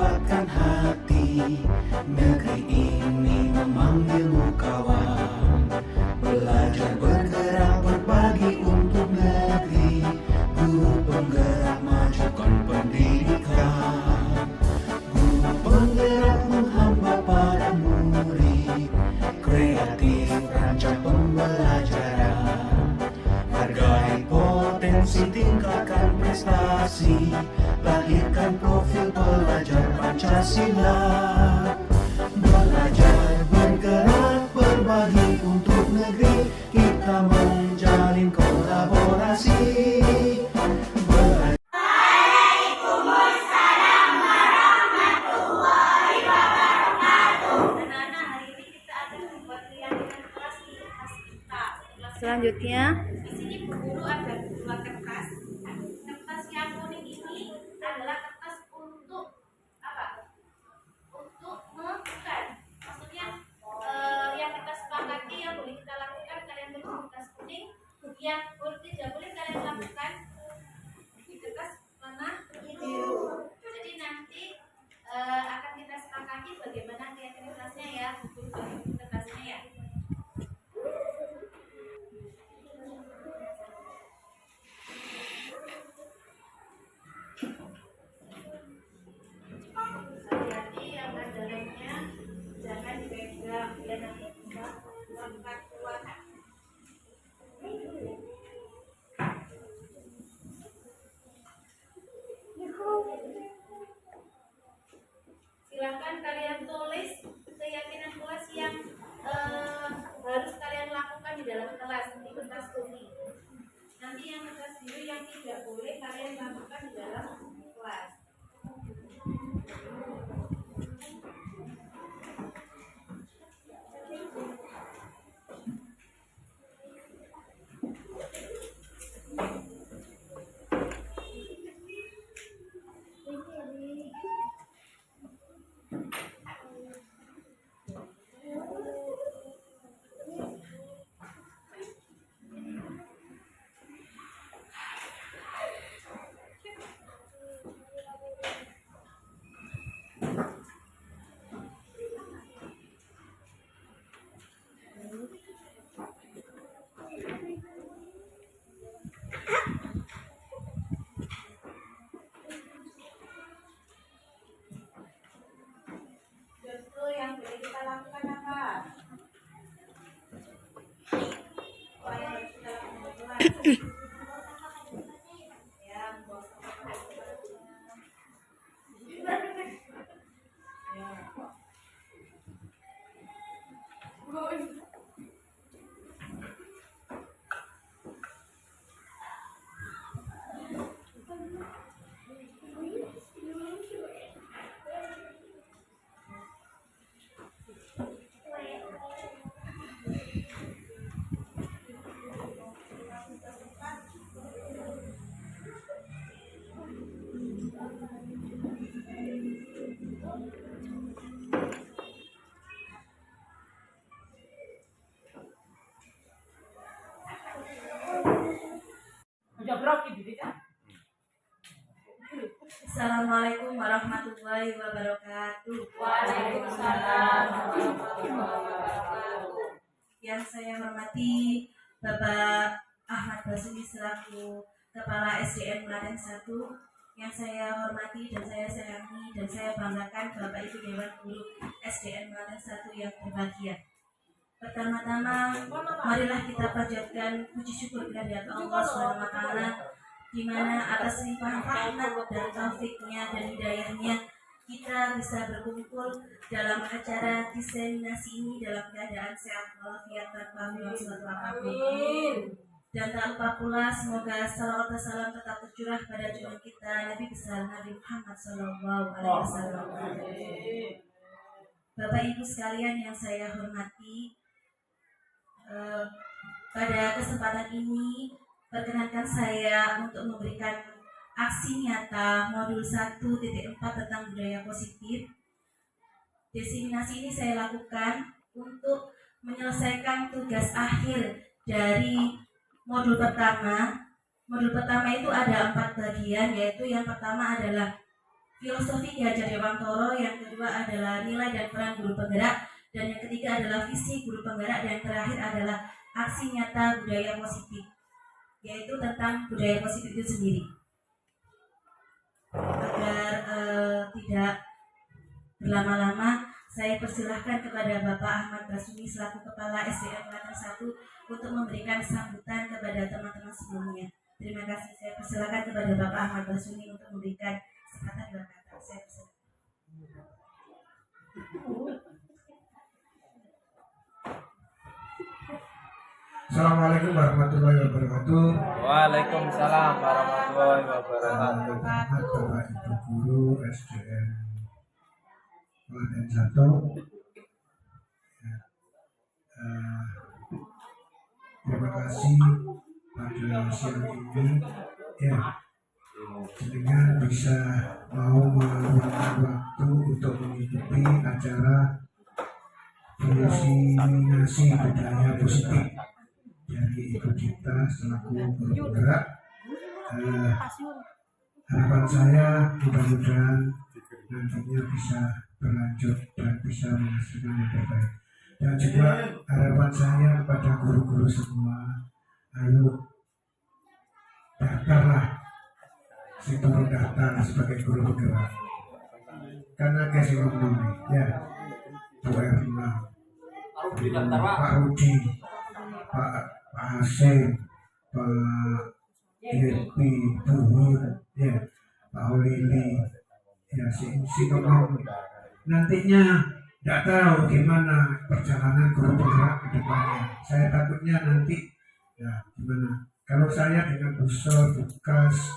kuatkan hati. Negeri ini memanggilmu kawan. Belajar bergerak berbagi untuk negeri. Guru penggerak majukan pendidikan. Guru penggerak menghamba pada murid. Kreatif rancang pembelajaran. Hargai potensi, tingkatkan prestasi. Lahirkan profil pelajar Pancasila. Belajar bergerak berbagi untuk negeri. Kita menjalin kolaborasi. Selanjutnya, di sini guru ada dua kertas. Kertas yang kuning ini adalah kertas untuk apa? Untuk bukan. Maksudnya yang kita sepakati yang boleh kita lakukan kalian tulis di kertas kuning, yang tidak boleh kalian lakukan di kertas mana? Biru. Jadi nanti akan kita sepakati bagaimana kreativitasnya ya, buku kertasnya ya. Hati-hati yang ada remnya, jangan dipegang biar nanti bisa melakukan keluaran. Silakan kalian tulis keyakinan kelas yang harus kalian lakukan di dalam kelas di kertas kuning. Nanti yang kertas biru yang tidak boleh kalian lakukan di dalam kelas. Justru yang boleh kita lakukan apa? Apa yang harus kita lakukan? Ya, Assalamualaikum warahmatullahi wabarakatuh. Waalaikumsalam warahmatullahi wabarakatuh. Yang saya hormati Bapak Ahmad Basri selaku Kepala SDN Klaten 1. Yang saya hormati dan saya sayangi dan saya banggakan Bapak Ibu Dewan Guru SDN Klaten 1 yang berbahagia. Pertama-tama, marilah kita panjatkan puji syukur kehadirat Allah SWT, di mana atas limpahan rahmat dan taufiknya dan hidayahnya kita bisa berkumpul dalam acara diseminasi ini dalam keadaan sehat walafiat tanpa suatu apapun. Dan tak lupa pula semoga salawat dan salam tetap tercurah pada junjungan kita Nabi besar Nabi Muhammad SAW. Bapak Ibu sekalian yang saya hormati, pada kesempatan ini perkenankan saya untuk memberikan aksi nyata modul 1.4 tentang budaya positif. Diseminasi ini saya lakukan untuk menyelesaikan tugas akhir dari modul pertama. Modul pertama itu ada 4 bagian, yaitu yang pertama adalah filosofi Ki Hajar Dewantara, yang kedua adalah nilai dan peran guru penggerak, dan yang ketiga adalah visi guru penggerak, dan yang terakhir adalah aksi nyata budaya positif, yaitu tentang budaya positif itu sendiri. Agar tidak berlama-lama, saya persilahkan kepada Bapak Ahmad Basumi selaku Kepala SDN Klaten 1 untuk memberikan sambutan kepada teman-teman sebelumnya. Terima kasih. Saya persilahkan kepada Bapak Ahmad Basumi untuk memberikan sepatah dua kata. Saya persilahkan. Assalamualaikum warahmatullahi wabarakatuh. Waalaikumsalam warahmatullahi wabarakatuh. Selamat Bapak Ibu Guru SDN Klaten 1. Ya, terima kasih pada siang ini ya dengan bisa mau meluangkan waktu untuk mengikuti acara diseminasi budaya positif dari ibu kita selaku guru penggerak. Harapan saya mudah-mudahan nantinya bisa berlanjut dan bisa menghasilkan yang terbaik. Dan juga harapan saya kepada guru-guru semua, ayo daftarlah, situ daftar sebagai guru penggerak. Karena kasih umum ya, Bu Erna, Pak Rudi, Pak Hasim, Pak Irpi, Buhur, ya, Pak Olili, ya si ngomong. Nantinya tidak tahu gimana perjalanan guru penggerak ke depannya. Saya takutnya nanti, ya gimana? Kalau saya dengan busur, bukas,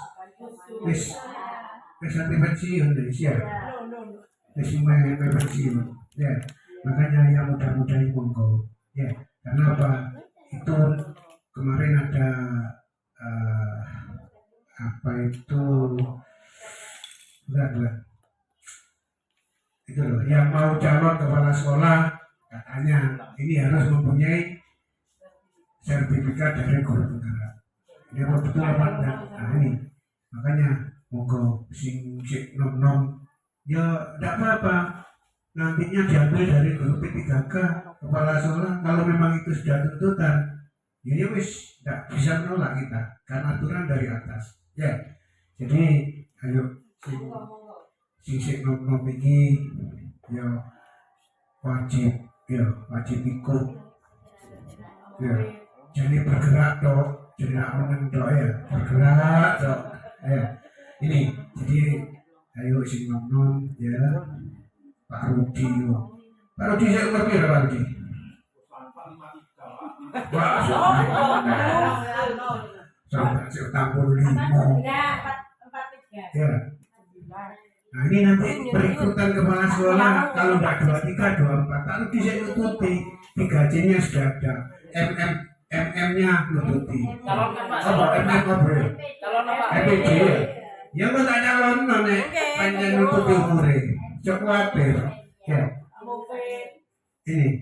wis nanti pensiun deh, ya. Wis pensiun, ya. Makanya yang mudah-mudahan monggo, ya. Karena apa? Itu kemarin ada apa itu bukan itu loh, yang mau calon kepala sekolah katanya ini harus mempunyai sertifikat dari guru penggerak. Dia mau betul apa enggak? Nah ini makanya monggo sing nom ya tidak apa-apa, nantinya diambil dari guru P3K kepala sekolah. Kalau memang itu sudah tuntutan, ya wis tidak bisa menolak kita karena aturan dari atas. Ya, jadi ayo sing nom ini ya wajib ikut. Ya, jadi bergerak dok, jadi nak menang dok ya, bergerak dok. Ya, ini jadi ayo sing nom ya. Pak Rudi, saya umur berapa Pak Rudi? Wah, sampai 45. Ya. Nah ini nanti berikutan kepala sekolah, kalau tidak 23, 24. Kalau bisa ikuti, 3J-nya sudah ada, MM-nya nututi. MM ngobrol. MPJ ya. Ya kok tak calon nek panjang nututi umure. Cok khawatir. Ya. Ini.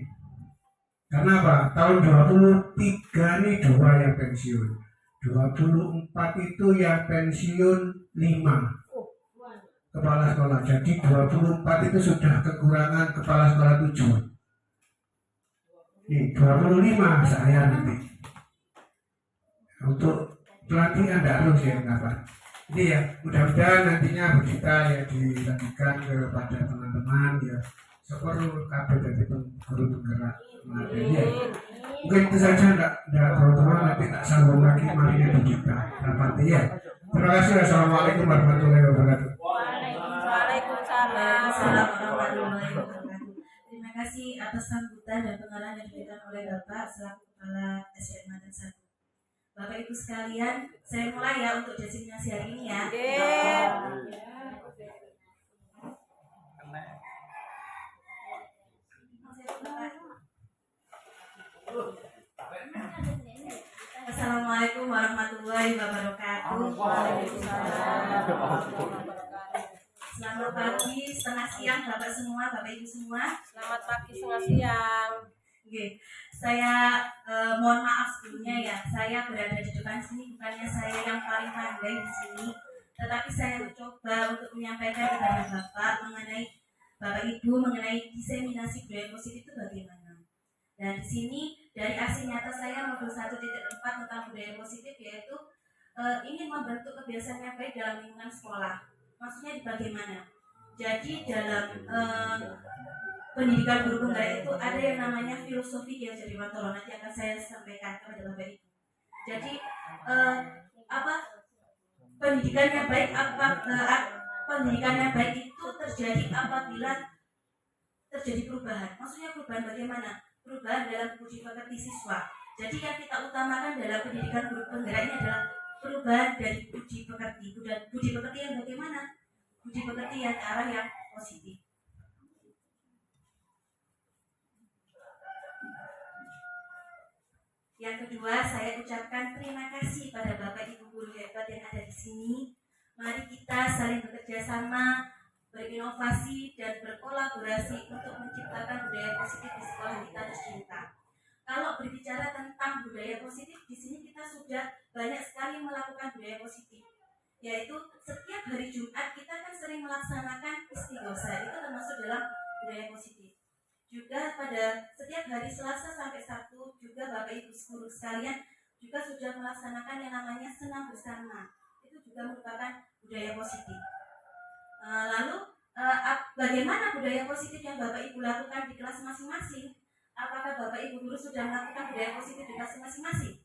Karena apa? Tahun 23 ini 2 yang pensiun. 24 itu yang pensiun 5 kepala sekolah. Jadi 24 itu sudah kekurangan kepala sekolah 7. Nih 25 saya nanti. Untuk pelatihan tidak harus ya kenapa? Ini ya mudah-mudahan nantinya kita ya dibagikan kepada teman-teman ya seperti kabel dari guru penggerak. Nah, ya. Mungkin itu saja enggak teman-teman, nanti tak sambung lagi marinya kita rapat ya. Terima kasih. Assalamualaikum warahmatullahi wabarakatuh. Waalaikumsalam warahmatullahi wabarakatuh. Terima kasih atas sambutan dan pengarahan yang diberikan oleh Bapak selaku Kepala SDN Klaten 1. Bapak Ibu sekalian, saya mulai ya untuk designasi hari ini ya. Assalamualaikum warahmatullahi wabarakatuh. Selamat pagi, setengah siang Bapak semua, Bapak Ibu semua. Selamat pagi, setengah siang. Oke, saya mohon maaf sebelumnya ya, saya berada di depan sini bukannya saya yang paling pandai di sini, tetapi saya mencoba untuk menyampaikan kepada Bapak Ibu mengenai diseminasi budaya positif itu bagaimana. Dan di sini dari aksi nyata saya modul 1.4 tentang budaya positif yaitu ingin membentuk kebiasaan yang baik dalam lingkungan sekolah. Maksudnya bagaimana? Jadi dalam pendidikan guru penggerak itu ada yang namanya filosofi yang jadi Wantoro, nanti akan saya sampaikan kepada Bapak Ibu. Jadi pendidikan yang baik itu terjadi apabila terjadi perubahan. Maksudnya perubahan bagaimana? Perubahan dalam budi pekerti siswa. Jadi yang kita utamakan dalam pendidikan guru penggerak ini adalah perubahan dari budi pekerti. Budi pekerti yang bagaimana? Budi pekerti yang ke arah yang positif. Yang kedua, saya ucapkan terima kasih pada Bapak Ibu guru hebat yang ada di sini. Mari kita saling bekerja sama, berinovasi dan berkolaborasi untuk menciptakan budaya positif di sekolah kita tercinta. Kalau berbicara tentang budaya positif, di sini kita sudah banyak sekali melakukan budaya positif. Yaitu setiap hari Jumat kita kan sering melaksanakan istighosa, itu termasuk dalam budaya positif. Juga pada setiap hari Selasa sampai Sabtu juga Bapak Ibu guru sekalian juga sudah melaksanakan yang namanya senam bersama. Itu juga merupakan budaya positif. Lalu bagaimana budaya positif yang Bapak Ibu lakukan di kelas masing-masing? Apakah Bapak Ibu guru sudah melakukan budaya positif di kelas masing-masing?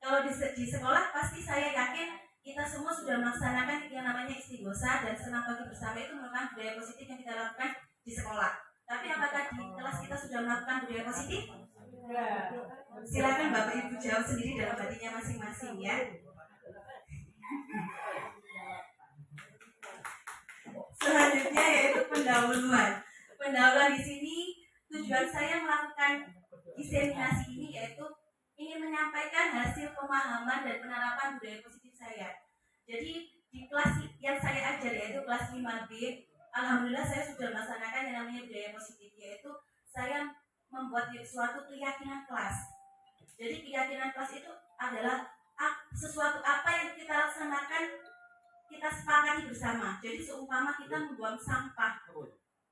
Kalau di sekolah pasti saya yakin kita semua sudah melaksanakan yang namanya istighosa dan senam pagi bersama, itu merupakan budaya positif yang kita lakukan di sekolah. Tapi apakah di kelas kita sudah melakukan budaya positif? Silakan Bapak Ibu jawab sendiri dalam hatinya masing-masing ya. Selanjutnya yaitu pendahuluan. Pendahuluan di sini tujuan saya melakukan diseminasi ini yaitu ingin menyampaikan hasil pemahaman dan penerapan budaya positif saya. Jadi di kelas yang saya ajar yaitu kelas 5B, alhamdulillah saya sudah melaksanakan yang namanya budaya positif, yaitu saya membuat suatu keyakinan kelas. Jadi keyakinan kelas itu adalah sesuatu apa yang kita laksanakan, kita sepakati bersama. Jadi seumpama kita membuang sampah,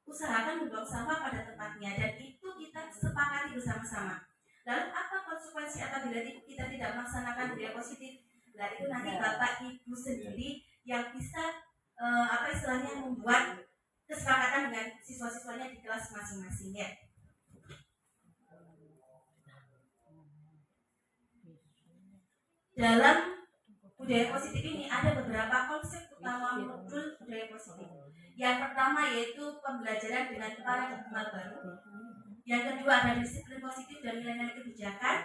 usahakan membuang sampah pada tempatnya, dan itu kita sepakati bersama-sama. Lalu apa konsekuensi apabila kita tidak melaksanakan budaya positif? Nah itu nanti Bapak Ibu sendiri yang bisa istilahnya membuat kesepakatan dengan siswa-siswanya di kelas masing-masing ya. Dalam budaya positif ini ada beberapa konsep utama modul budaya positif. Yang pertama yaitu pembelajaran dengan paradigma baru. Yang kedua ada disiplin positif dan nilai-nilai kebijakan,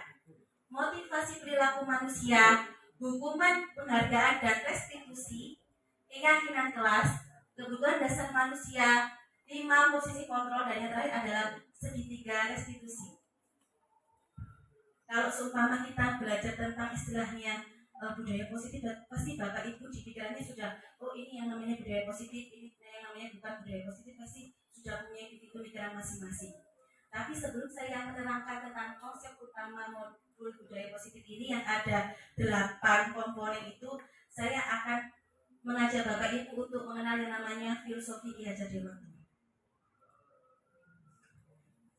motivasi perilaku manusia, hukuman, penghargaan dan restitusi, keyakinan kelas, kebutuhan dasar manusia, 5 posisi kontrol, dan yang terakhir adalah segitiga restitusi. Kalau seumpama kita belajar tentang istilahnya budaya positif, pasti Bapak Ibu di pikirannya sudah, oh ini yang namanya budaya positif, ini yang namanya bukan budaya positif, pasti sudah punya pemikiran masing-masing. Tapi sebelum saya menerangkan tentang konsep utama modul budaya positif ini yang ada 8 komponen itu, saya akan mengajak Bapak Ibu untuk mengenal yang namanya filosofi Ki Hajar Dewantoro.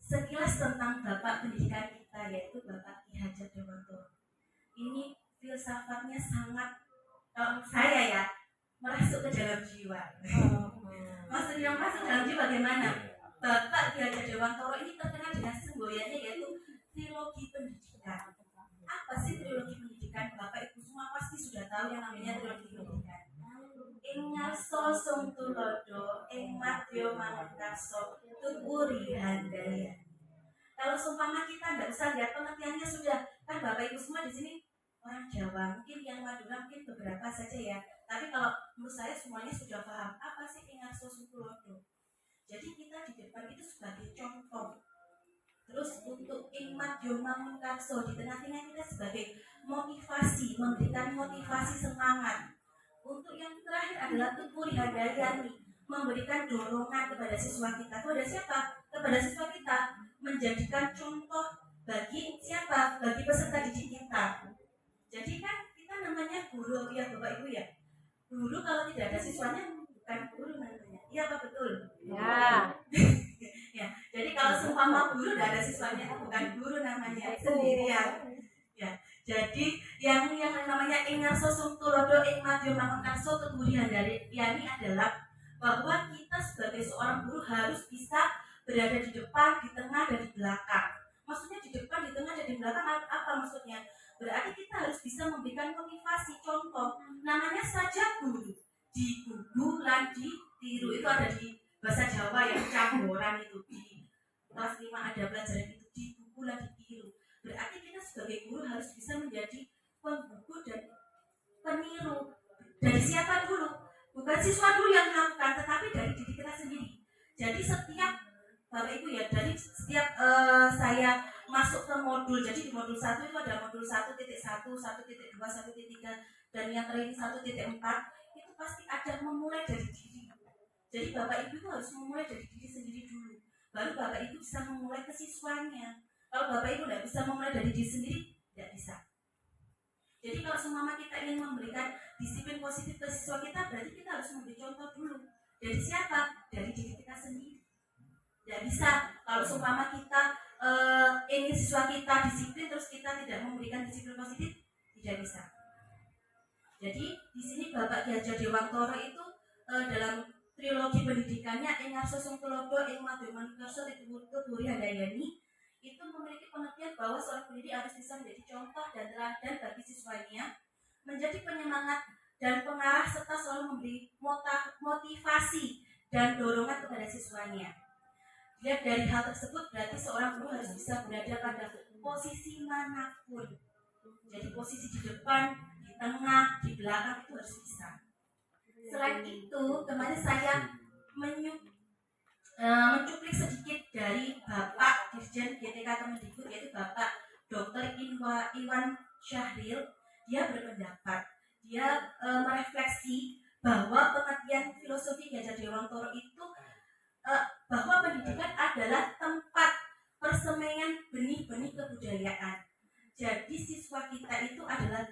Sekilas tentang Bapak pendidikan kita yaitu Bapak Ki Hajar Dewantoro. Ini filsafatnya sangat, kalau saya ya, merasuk ke dalam jiwa. Maksudnya merasuk ke dalam jiwa bagaimana? Bapak Ki Hajar Dewantoro ini terkenal dengan semboyannya yaitu trilogi pendidikan. Apa sih trilogi pendidikan? Bapak Ibu semua pasti sudah tahu yang namanya trilogi pendidikan. Ing ngarso sung tulodo, ing madya manungkaso, tuturi handaya. Kalau seumpama kita tidak usah lihat pengertiannya sudah, kan Bapak Ibu semua di sini orang Jawa, mungkin yang Madura mungkin beberapa saja ya. Tapi kalau menurut saya semuanya sudah paham apa sih ing ngarso sung tulodo. Jadi kita di depan itu sebagai contoh. Terus untuk ikmat jomangun karso di tengah-tengah kita sebagai motivasi, memberikan motivasi semangat. Untuk yang terakhir adalah tuturi hadayani, memberikan dorongan kepada siswa kita. Kepada siapa? Kepada siswa kita, menjadikan contoh bagi siapa? Bagi peserta didik kita. Jadi kan kita namanya guru ya Bapak Ibu ya. Guru kalau tidak ada siswanya bukan guru namanya. Iya apa betul? Ya. Ya, jadi kalau seumpama guru tidak ada siswanya itu bukan guru namanya, sendirian. Ya, jadi yang namanya ingarso sung tulodo ing madya mangunkarso keburian dari yani adalah bahwa kita sebagai seorang guru harus bisa berada di depan, di tengah, dan di belakang. Maksudnya di depan, di tengah, dan di belakang apa maksudnya? Berarti kita harus bisa memberikan motivasi. Contoh, namanya saja guru, digugu lan ditiru, itu ada di bahasa Jawa yang camboran itu, di kelas 5 ada pelajaran itu, digugu lan ditiru. Berarti kita sebagai guru harus bisa menjadi penggugu dan peniru. Dari siapa dulu? Bukan siswa dulu yang melakukan, tetapi dari diri kita sendiri. Jadi setiap Bapak Ibu ya, dari setiap saya masuk ke modul, jadi di modul 1 itu ada modul 1.1, 1.2, 1.3, dan yang terakhir 1.4, itu pasti ada memulai dari diri. Jadi Bapak Ibu itu harus memulai dari diri sendiri dulu, baru Bapak Ibu bisa memulai ke siswanya. Kalau Bapak Ibu tidak bisa memulai dari diri sendiri, tidak bisa. Jadi kalau semua kita ingin memberikan disiplin positif ke siswa kita, berarti kita harus memberi contoh dulu. Dari siapa? Dari diri kita sendiri. Tidak bisa kalau seumpama kita ingin siswa kita disiplin terus kita tidak memberikan disiplin positif, tidak bisa. Jadi di sini Bapak Ki Hajar Dewantoro itu dalam trilogi pendidikannya Ingarso Sung Tulodo ing Madya Manungkarso Tuturi Handayani itu memiliki pengertian bahwa seorang pendidik harus bisa menjadi contoh dan teladan bagi siswanya, menjadi penyemangat dan pengarah serta selalu memberi motivasi dan dorongan kepada siswanya. Dilihat dari hal tersebut berarti seorang guru harus bisa berada pada posisi manapun. Jadi posisi di depan, di tengah, di belakang itu harus bisa. Selain itu, kemarin saya mencuplik sedikit dari Bapak Dirjen GTK Kemendikbud, yaitu Bapak Dr. Iwan Syahril. Dia berpendapat, dia merefleksi bahwa pengertian filosofi Ki Hajar Dewantoro itu bahwa pendidikan adalah tempat persemaian benih-benih kebudayaan. Jadi siswa kita itu adalah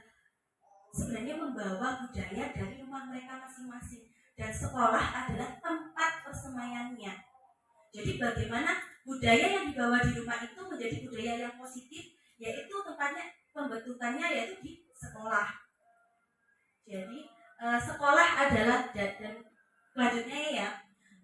sebenarnya membawa budaya dari rumah mereka masing-masing, dan sekolah adalah tempat persemaiannya. Jadi bagaimana budaya yang dibawa di rumah itu menjadi budaya yang positif, yaitu tempatnya pembentukannya yaitu di sekolah. Jadi sekolah adalah dan selanjutnya ya,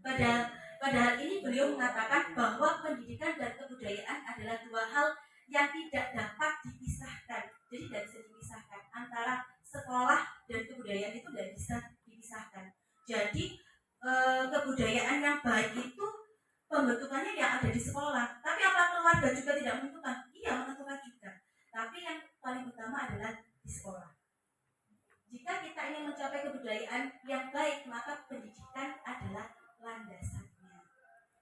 pada hal ini beliau mengatakan bahwa pendidikan dan kebudayaan adalah dua hal yang tidak dapat dipisahkan. Jadi tidak bisa dipisahkan antara sekolah dan kebudayaan, itu tidak bisa dipisahkan. Jadi kebudayaan yang baik itu pembentukannya yang ada di sekolah. Tapi apa keluarga juga tidak menentukan? Iya, menentukan juga. Tapi yang paling utama adalah di sekolah. Jika kita ingin mencapai kebudayaan yang baik, maka pendidikan adalah landasannya.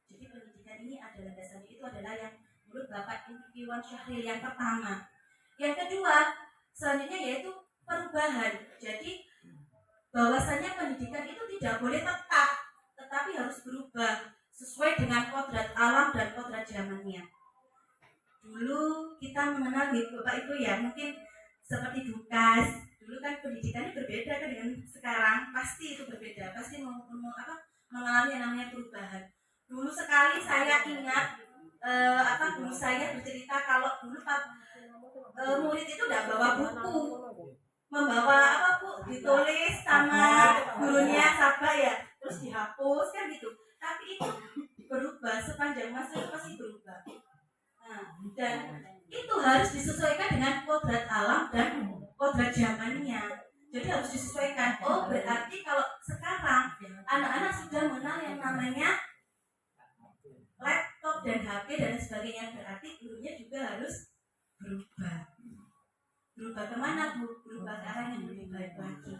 Jadi pendidikan ini adalah landasannya, itu adalah yang menurut Bapak Iwan Syahril yang pertama. Yang kedua, selanjutnya yaitu perubahan. Jadi bahwasanya pendidikan itu tidak boleh tetap, tetapi harus berubah sesuai dengan kodrat alam dan kodrat zamannya. Dulu kita mengenal Bapak Ibu ya, mungkin seperti Dukas. Dulu kan pendidikannya berbeda kan dengan sekarang, pasti itu berbeda, pasti mengalami yang namanya perubahan. Dulu sekali saya ingat guru saya bercerita kalau dulu murid itu tidak bawa buku, membawa ditulis sama gurunya Sabah ya, terus dihapus kan gitu. Tapi itu berubah sepanjang masa, itu pasti berubah. Nah, dan itu harus disesuaikan dengan kodrat alam dan kodrat zamannya. Jadi harus disesuaikan. Oh, berarti kalau sekarang anak-anak sudah mengenal yang namanya laptop dan HP dan sebagainya, berarti gurunya juga harus berubah. Berubah kemana, Bu? Berubah ke arah yang lebih baik lagi.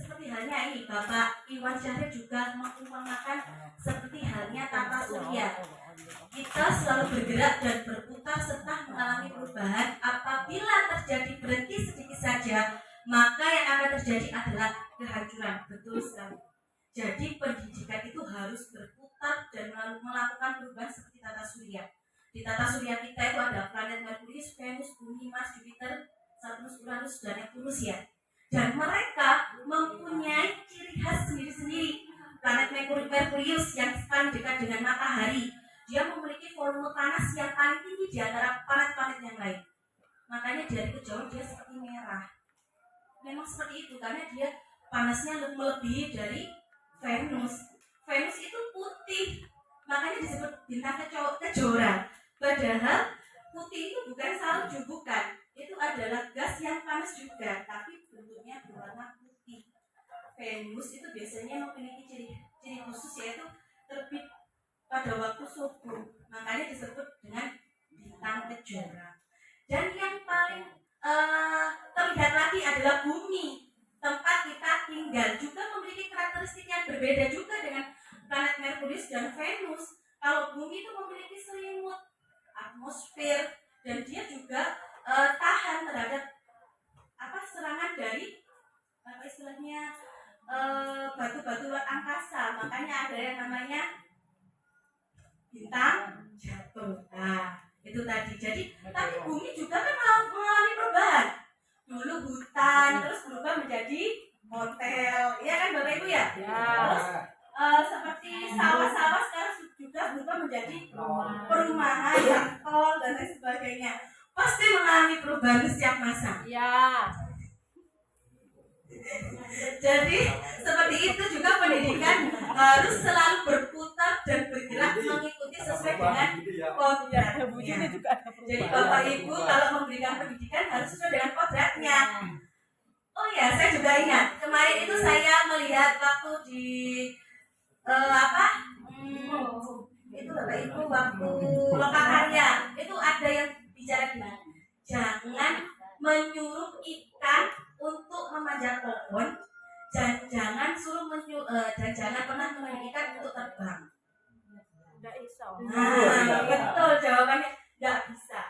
Seperti halnya ini, Bapak Iwan Syahril juga mengumpamakan seperti halnya tata surya. Kita selalu bergerak dan berputar serta mengalami perubahan. Apabila terjadi berhenti sedikit saja, maka yang akan terjadi adalah kehancuran. Betul sekali. Jadi pendidikan itu harus berputar dan melakukan perubahan seperti tata surya. Di tata surya kita itu ada planet Merkurius, Venus, Bumi, Mars, Jupiter, Saturnus, Uranus, dan Neptunus ya. dan mereka mempunyai ciri khas sendiri-sendiri. Planet Merkurius yang paling dekat dengan matahari, dia memiliki volume panas yang paling tinggi di antara planet-planet yang lain. Makanya dari kejauhan dia seperti merah. Memang seperti itu karena dia panasnya melebihi dari Venus. Venus itu putih, makanya disebut bintang kejora. Padahal putih itu bukan salju, bukan. Itu adalah gas yang panas juga, tapi bentuknya berwarna putih. Venus itu biasanya memiliki ciri khusus, yaitu terbit pada waktu subuh, makanya disebut dengan bintang kejora. Dan yang paling terlihat lagi adalah bumi, tempat kita tinggal, juga memiliki karakteristik yang berbeda juga dengan planet Merkurius dan Venus. Kalau bumi itu memiliki selimut atmosfer, dan dia juga tahan terhadap serangan dari istilahnya batu-batu luar angkasa. Makanya ada yang namanya bintang jatuh. Nah, itu tadi. Jadi, tapi bumi juga kan mengalami perubahan. Dulu hutan, terus berubah menjadi hotel. Iya kan Bapak Ibu ya? Terus seperti sawah-sawah sekarang juga berubah menjadi perumahan, tol dan lain sebagainya. Pasti mengalami perubahan setiap masa. Ya. Jadi seperti itu juga pendidikan harus selalu berputar dan bergerak mengikuti sesuai dengan kodratnya. Jadi Bapak Ibu kalau memberikan pendidikan harus sesuai dengan kodratnya. Oh ya, saya juga ingat kemarin itu saya melihat waktu di itu Bapak Ibu waktu lokakarya itu ada yang bicara gini, jangan menyuruh ikan untuk memanjat pohon, dan jangan pernah menyuruh ikan untuk terbang. Tidak bisa. Nah, betul jawabannya, tidak bisa.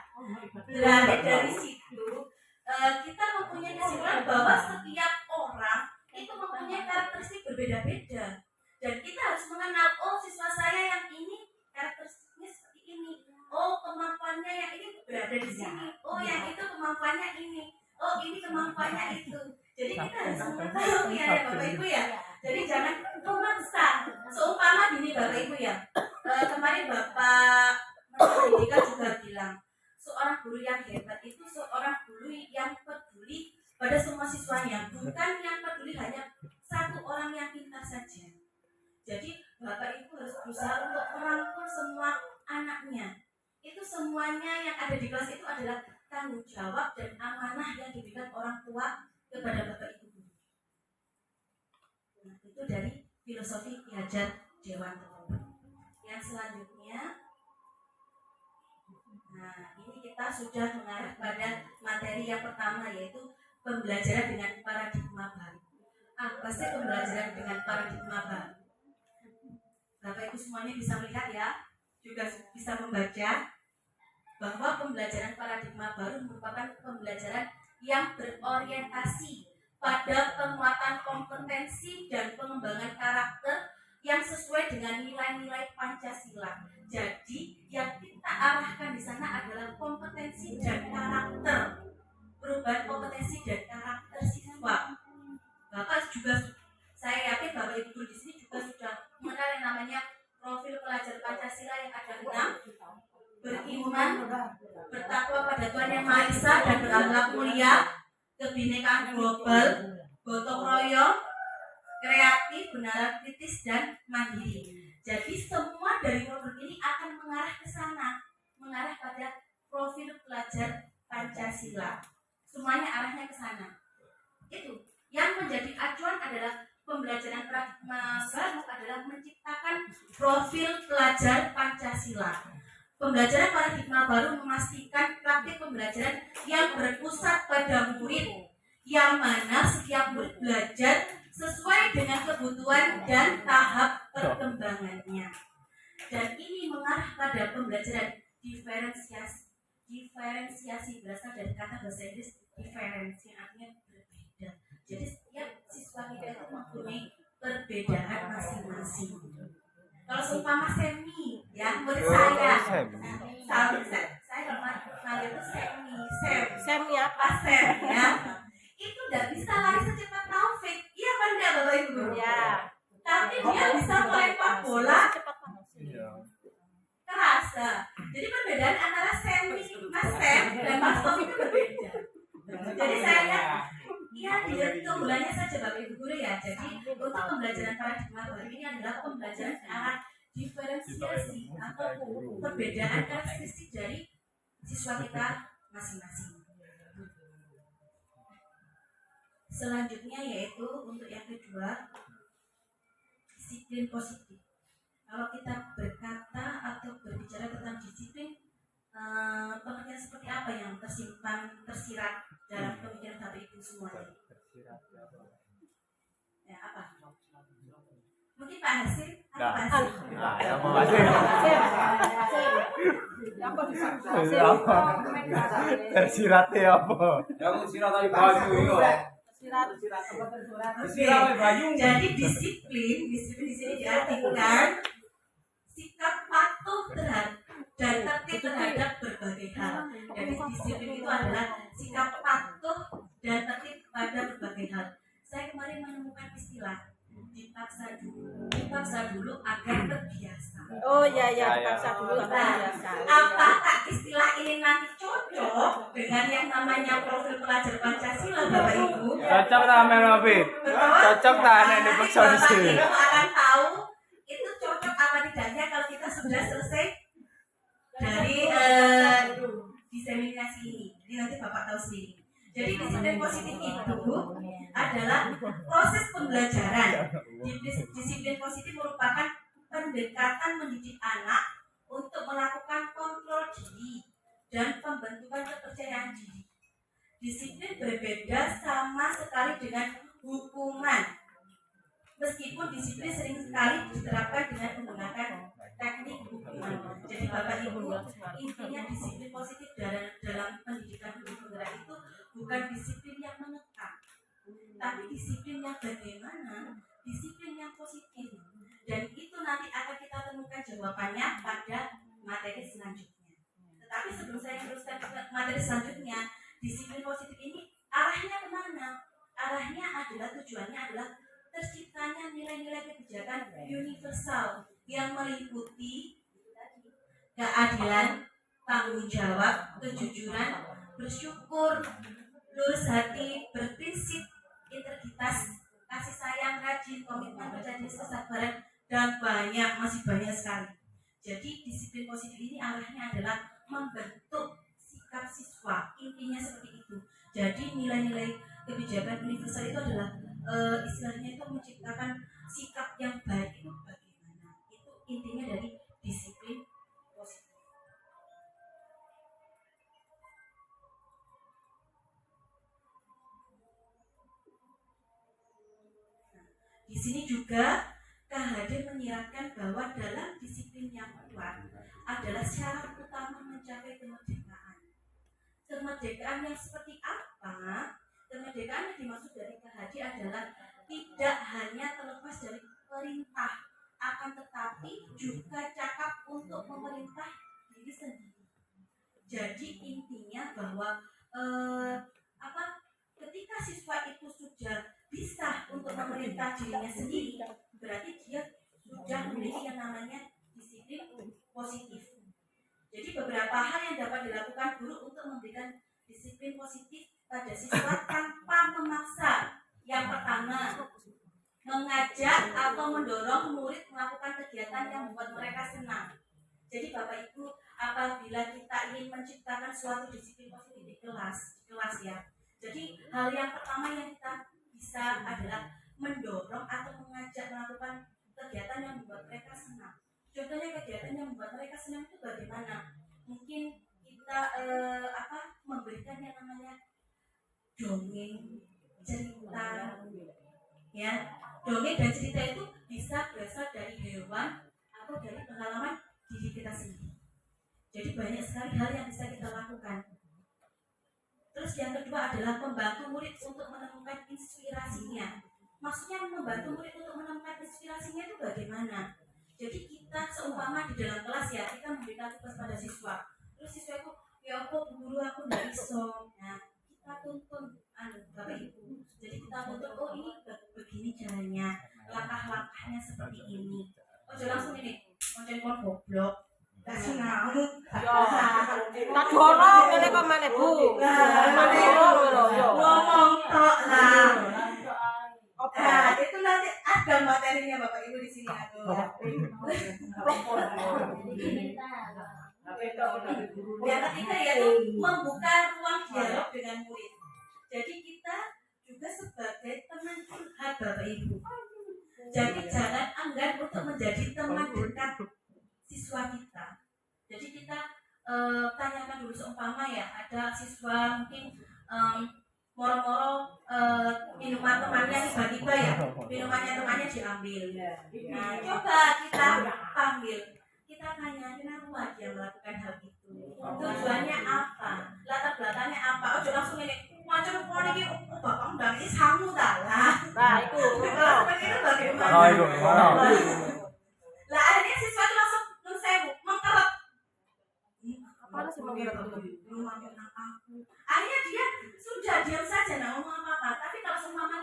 Berarti dari situ kita mempunyai kesimpulan bahwa setiap orang itu mempunyai karakteristik berbeda-beda, dan kita harus mengenal, oh siswa saya yang ini karakteristiknya seperti ini, oh kemampuannya yang ini berada di sini, oh yang itu kemampuannya ini, oh ini kemampuannya itu. Jadi kita harus mengetahui ya Bapak Ibu ya. Jadi jangan memaksa. Seumpama gini Bapak Ibu ya, kemarin Bapak Pendidikan juga bilang, seorang guru yang hebat itu seorang guru yang peduli pada semua siswanya, bukan yang peduli hanya satu orang yang pintar saja. Jadi Bapak Ibu harus berusaha untuk merangkul semua anaknya. Itu semuanya yang ada di kelas itu adalah tanggung jawab dan amanah yang diberikan orang tua kepada Bapak Ibu. Nah, itu dari filosofi Ki Hajar Dewanto. Yang selanjutnya, nah ini kita sudah mengarah pada materi yang pertama, yaitu pembelajaran dengan paradigma baru. Apa sih pembelajaran dengan paradigma baru? Bapak Ibu semuanya bisa melihat ya, juga bisa membaca bahwa pembelajaran paradigma baru merupakan pembelajaran yang berorientasi pada penguatan kompetensi dan pengembangan karakter yang sesuai dengan nilai-nilai Pancasila. Jadi yang kita arahkan di sana adalah kompetensi dan karakter, perubahan kompetensi dan karakter siswa. Bapak juga, saya yakin Bapak Ibu guru di sini juga sudah mengenal yang namanya profil pelajar Pancasila yang ada 6: beriman, bertakwa pada Tuhan Yang Maha Esa dan berakhlak mulia, kebinekaan global, gotong royong, kreatif, benar, kritis, dan mandiri. Jadi semua dari produk ini akan mengarah ke sana, mengarah pada profil pelajar Pancasila. Semuanya arahnya ke sana. Itu yang menjadi acuan adalah pembelajaran paradigma baru adalah menciptakan profil pelajar Pancasila. Pembelajaran paradigma baru memastikan praktik pembelajaran yang berpusat pada murid, yang mana setiap murid belajar sesuai dengan kebutuhan dan tahap perkembangannya. Dan ini mengarah pada pembelajaran diferensiasi berasal dari kata bahasa Inggris difference, yang artinya berbeda. Jadi setiap siswa kita itu mempunyai perbedaan masing-masing. Kalau seumpama Semi, ya murid saya, saya manggil itu Semi, Semi apa? Sem, ya. Itu tidak bisa lari secepat Taufik. Iya kan enggak Bapak Ibu? Ya. Tapi dia bisa melempar bola Cepat manusia. kerasa. Jadi perbedaan antara Mas Sam dan Mas Tom itu berbeda. Jadi saya lihat, iya dia keunggulannya saja Bapak Ibu guru ya. Jadi untuk pembelajaran paradigma baru ini adalah pembelajaran ke arah diferensiasi atau perbedaan karakteristik dari siswa kita masing-masing. Selanjutnya yaitu untuk yang kedua, disiplin positif. Kalau kita berkata atau berbicara tentang disiplin, pengertian seperti apa yang tersirat dalam pemikiran Bapak Ibu semuanya? Ya, apa? Mungkin Pak Hasim? Apa Pak Hasim? Nah, yang mau kasih. Tersiratnya apa? Yang sirat tadi baju itu. Sirat baju. Jadi disiplin di sini diartikan sikap patuh dan tertib terhadap berbagai hal. Jadi disiplin itu adalah sikap patuh dan tertib pada berbagai hal. Saya kemarin menemukan istilah dipaksa dulu agar terbiasa. Oh iya dipaksa dulu Nah, biasa. apakah istilah ini nanti cocok dengan yang namanya profil pelajar Pancasila Bapak Ibu? Cocok tak Melvin? Betul? Cocok tak nek Nanti dipaksa Bapak di sini? Ibu akan tahu itu cocok apa tidaknya kalau kita sudah selesai dari diseminasi ini. Jadi nanti Bapak tahu sendiri. Jadi disiplin positif itu adalah proses pembelajaran. Disiplin positif merupakan pendekatan mendidik anak untuk melakukan kontrol diri dan pembentukan kepercayaan diri. Disiplin berbeda sama sekali dengan hukuman. Meskipun disiplin sering sekali diterapkan dengan menggunakan teknik hukuman. Jadi Bapak Ibu, intinya disiplin positif dalam pendidikan guru penggerak itu bukan disiplin yang menekan, tapi disiplin yang bagaimana, disiplin yang positif. Dan itu nanti akan kita temukan jawabannya pada materi selanjutnya. Tetapi sebelum saya teruskan ke materi selanjutnya, disiplin positif ini arahnya kemana? Arahnya adalah tujuannya adalah terciptanya nilai-nilai kebijakan universal yang meliputi keadilan, tanggung jawab, kejujuran, bersyukur, lurus hati, berprinsip, integritas, kasih sayang, rajin, komitmen, percaya diri, kesabaran, dan masih banyak sekali. Jadi disiplin positif ini arahnya adalah membentuk sikap siswa, intinya seperti itu. Jadi nilai-nilai kebijakan universal itu adalah istilahnya itu menciptakan sikap yang baik itu bagaimana. Itu intinya dari disiplin positif. Di sini juga KHD menyiratkan bahwa dalam disiplin yang kuat adalah syarat utama mencapai kemerdekaan. Kemerdekaan yang seperti apa? Kemerdekaan yang dimaksud dari KHD adalah tidak hanya terlepas dari perintah, akan tetapi juga cakap untuk memerintah diri sendiri. Jadi intinya bahwa ketika siswa itu sudah bisa untuk memerintah dirinya sendiri, berarti dia sudah memiliki yang namanya disiplin positif. Jadi beberapa hal yang dapat dilakukan guru untuk memberikan disiplin positif pada siswa tanpa memaksa. Yang pertama, mengajak atau mendorong murid melakukan kegiatan yang membuat mereka senang. Jadi Bapak Ibu, apabila kita ingin menciptakan suatu disiplin positif di kelas ya. Jadi hal yang pertama yang kita bisa adalah mendorong atau mengajak melakukan kegiatan yang membuat mereka senang. Contohnya kegiatan yang membuat mereka senang itu bagaimana? Mungkin kita memberikan yang namanya dongeng, cerita, ya. Dongeng dan cerita itu bisa berasal dari hewan atau dari pengalaman diri kita sendiri. Jadi banyak sekali hal yang bisa kita lakukan. Terus yang kedua adalah membantu murid untuk menemukan inspirasinya. Maksudnya membantu murid untuk menemukan inspirasinya itu bagaimana? Jadi kita seumpama di dalam kelas ya, kita memberikan tugas pada siswa. Terus siswa itu, ya aku guru aku nggak iso. Nah, kita tuntun Bapak Ibu Jadi kita bentuk, oh ini begini caranya, langkah-langkahnya seperti ini. Oh jangan langsung ini, konten kon goblok. Gak senang. Tak dorong ngene kok meneh, Bu. Ngomong tok lah. Nah, itu nanti ada materinya Bapak Ibu di sini aku. Yang ketiga yaitu membuka ruang dialog dengan murid. Jadi kita juga sebagai teman curhat Bapak Ibu. Jadi jangan enggan untuk menjadi teman dekat siswa kita. Jadi kita tanyakan dulu, seumpama ya ada siswa mungkin moro-moro minuman temannya tiba-tiba ya minumannya temannya diambil. Nah coba kita panggil, kita tanya kenapa dia melakukan hal itu, tujuannya apa, latar belakangnya apa. Oh jangan langsung ini macam orang ini bapak udah ini sangu dah lah. Nah, itu. Seperti itu bagaimana? Oh, itu mana? Lah akhirnya siswa itu langsung nunsewu mengkerut. Apa sih mengira Rumah tentang aku. Akhirnya dia sudah diam saja, nggak ngomong apa-apa. Tapi kalau seumpama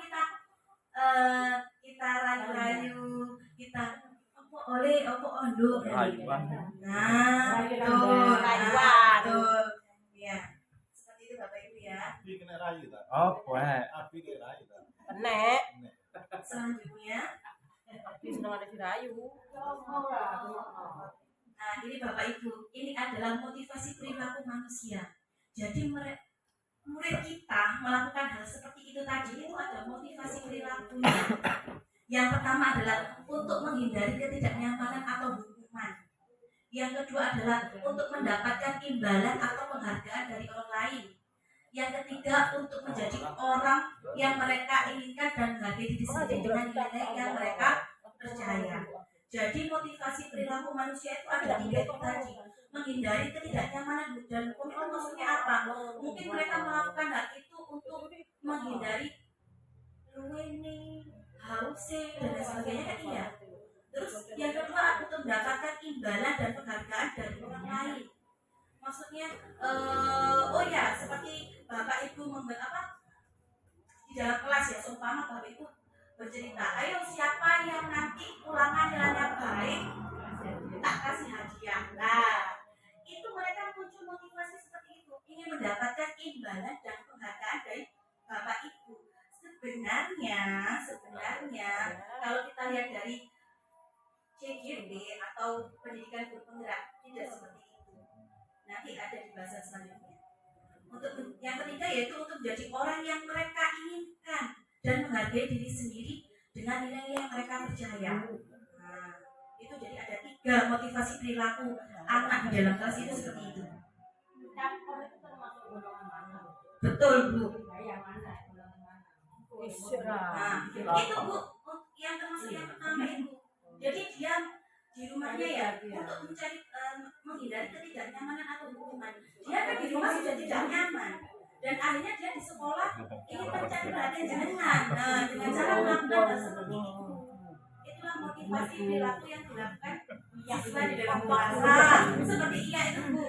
kita rayu-rayu, kita opo oleh opo ondo. Rayuan. Nah, betul. Rayuan. Betul. Ya, seperti itu Bapak Ibu ya. Abi kena rayu tak? Oh, boleh. Abi kena rayu tak? Nek, Selanjutnya, di seneng ada dirayu. nah ini Bapak Ibu, ini adalah motivasi perilaku manusia. Jadi murid kita melakukan hal seperti itu tadi itu ada motivasi perilakunya. Yang pertama adalah untuk menghindari ketidaknyamanan atau hukuman. Yang kedua adalah untuk mendapatkan imbalan atau penghargaan dari orang lain. Yang ketiga untuk menjadi orang yang mereka inginkan dan menghargai diri sendiri dengan nilai yang mereka percaya. Jadi motivasi perilaku manusia itu ada tiga itu tadi. Menghindari ketidaknyamanan dan hukum itu maksudnya apa? Mungkin mereka melakukan hal itu untuk menghindari luwene, hause dan lain sebagainya kan iya. Terus yang kedua untuk mendapatkan imbalan dan penghargaan dari orang lain. Maksudnya oh ya seperti Bapak Ibu membuat apa di dalam kelas ya, seumpama Bapak Ibu bercerita, ayo siapa yang nanti ulangan nilainya baik tak kasih hadiah. Nah itu mereka muncul motivasi seperti itu, ingin mendapatkan imbalan dan penghargaan dari Bapak Ibu. Sebenarnya kalau kita lihat dari CGD atau pendidikan guru penggerak tidak seperti itu. Nanti ada di bahasan selanjutnya. Untuk yang ketiga yaitu untuk menjadi orang yang mereka inginkan dan menghargai diri sendiri dengan nilai yang mereka percaya. Nah, itu jadi ada tiga motivasi perilaku anak di dalam kelas itu seperti itu. Betul Bu. Nah, itu Bu yang termasuk yang pertama itu. Jadi dia di rumahnya ya untuk mencari menghindari ketidaknyamanan atau hukuman. Dia kan di rumah sudah tidak nyaman dan akhirnya dia di sekolah ingin mencari perhatian jenengan. Nah, dengan cara melakukan hal seperti itu. Itulah motivasi perilaku yang dilakukan siswa di dalam kelas. Nah, seperti iya itu Bu.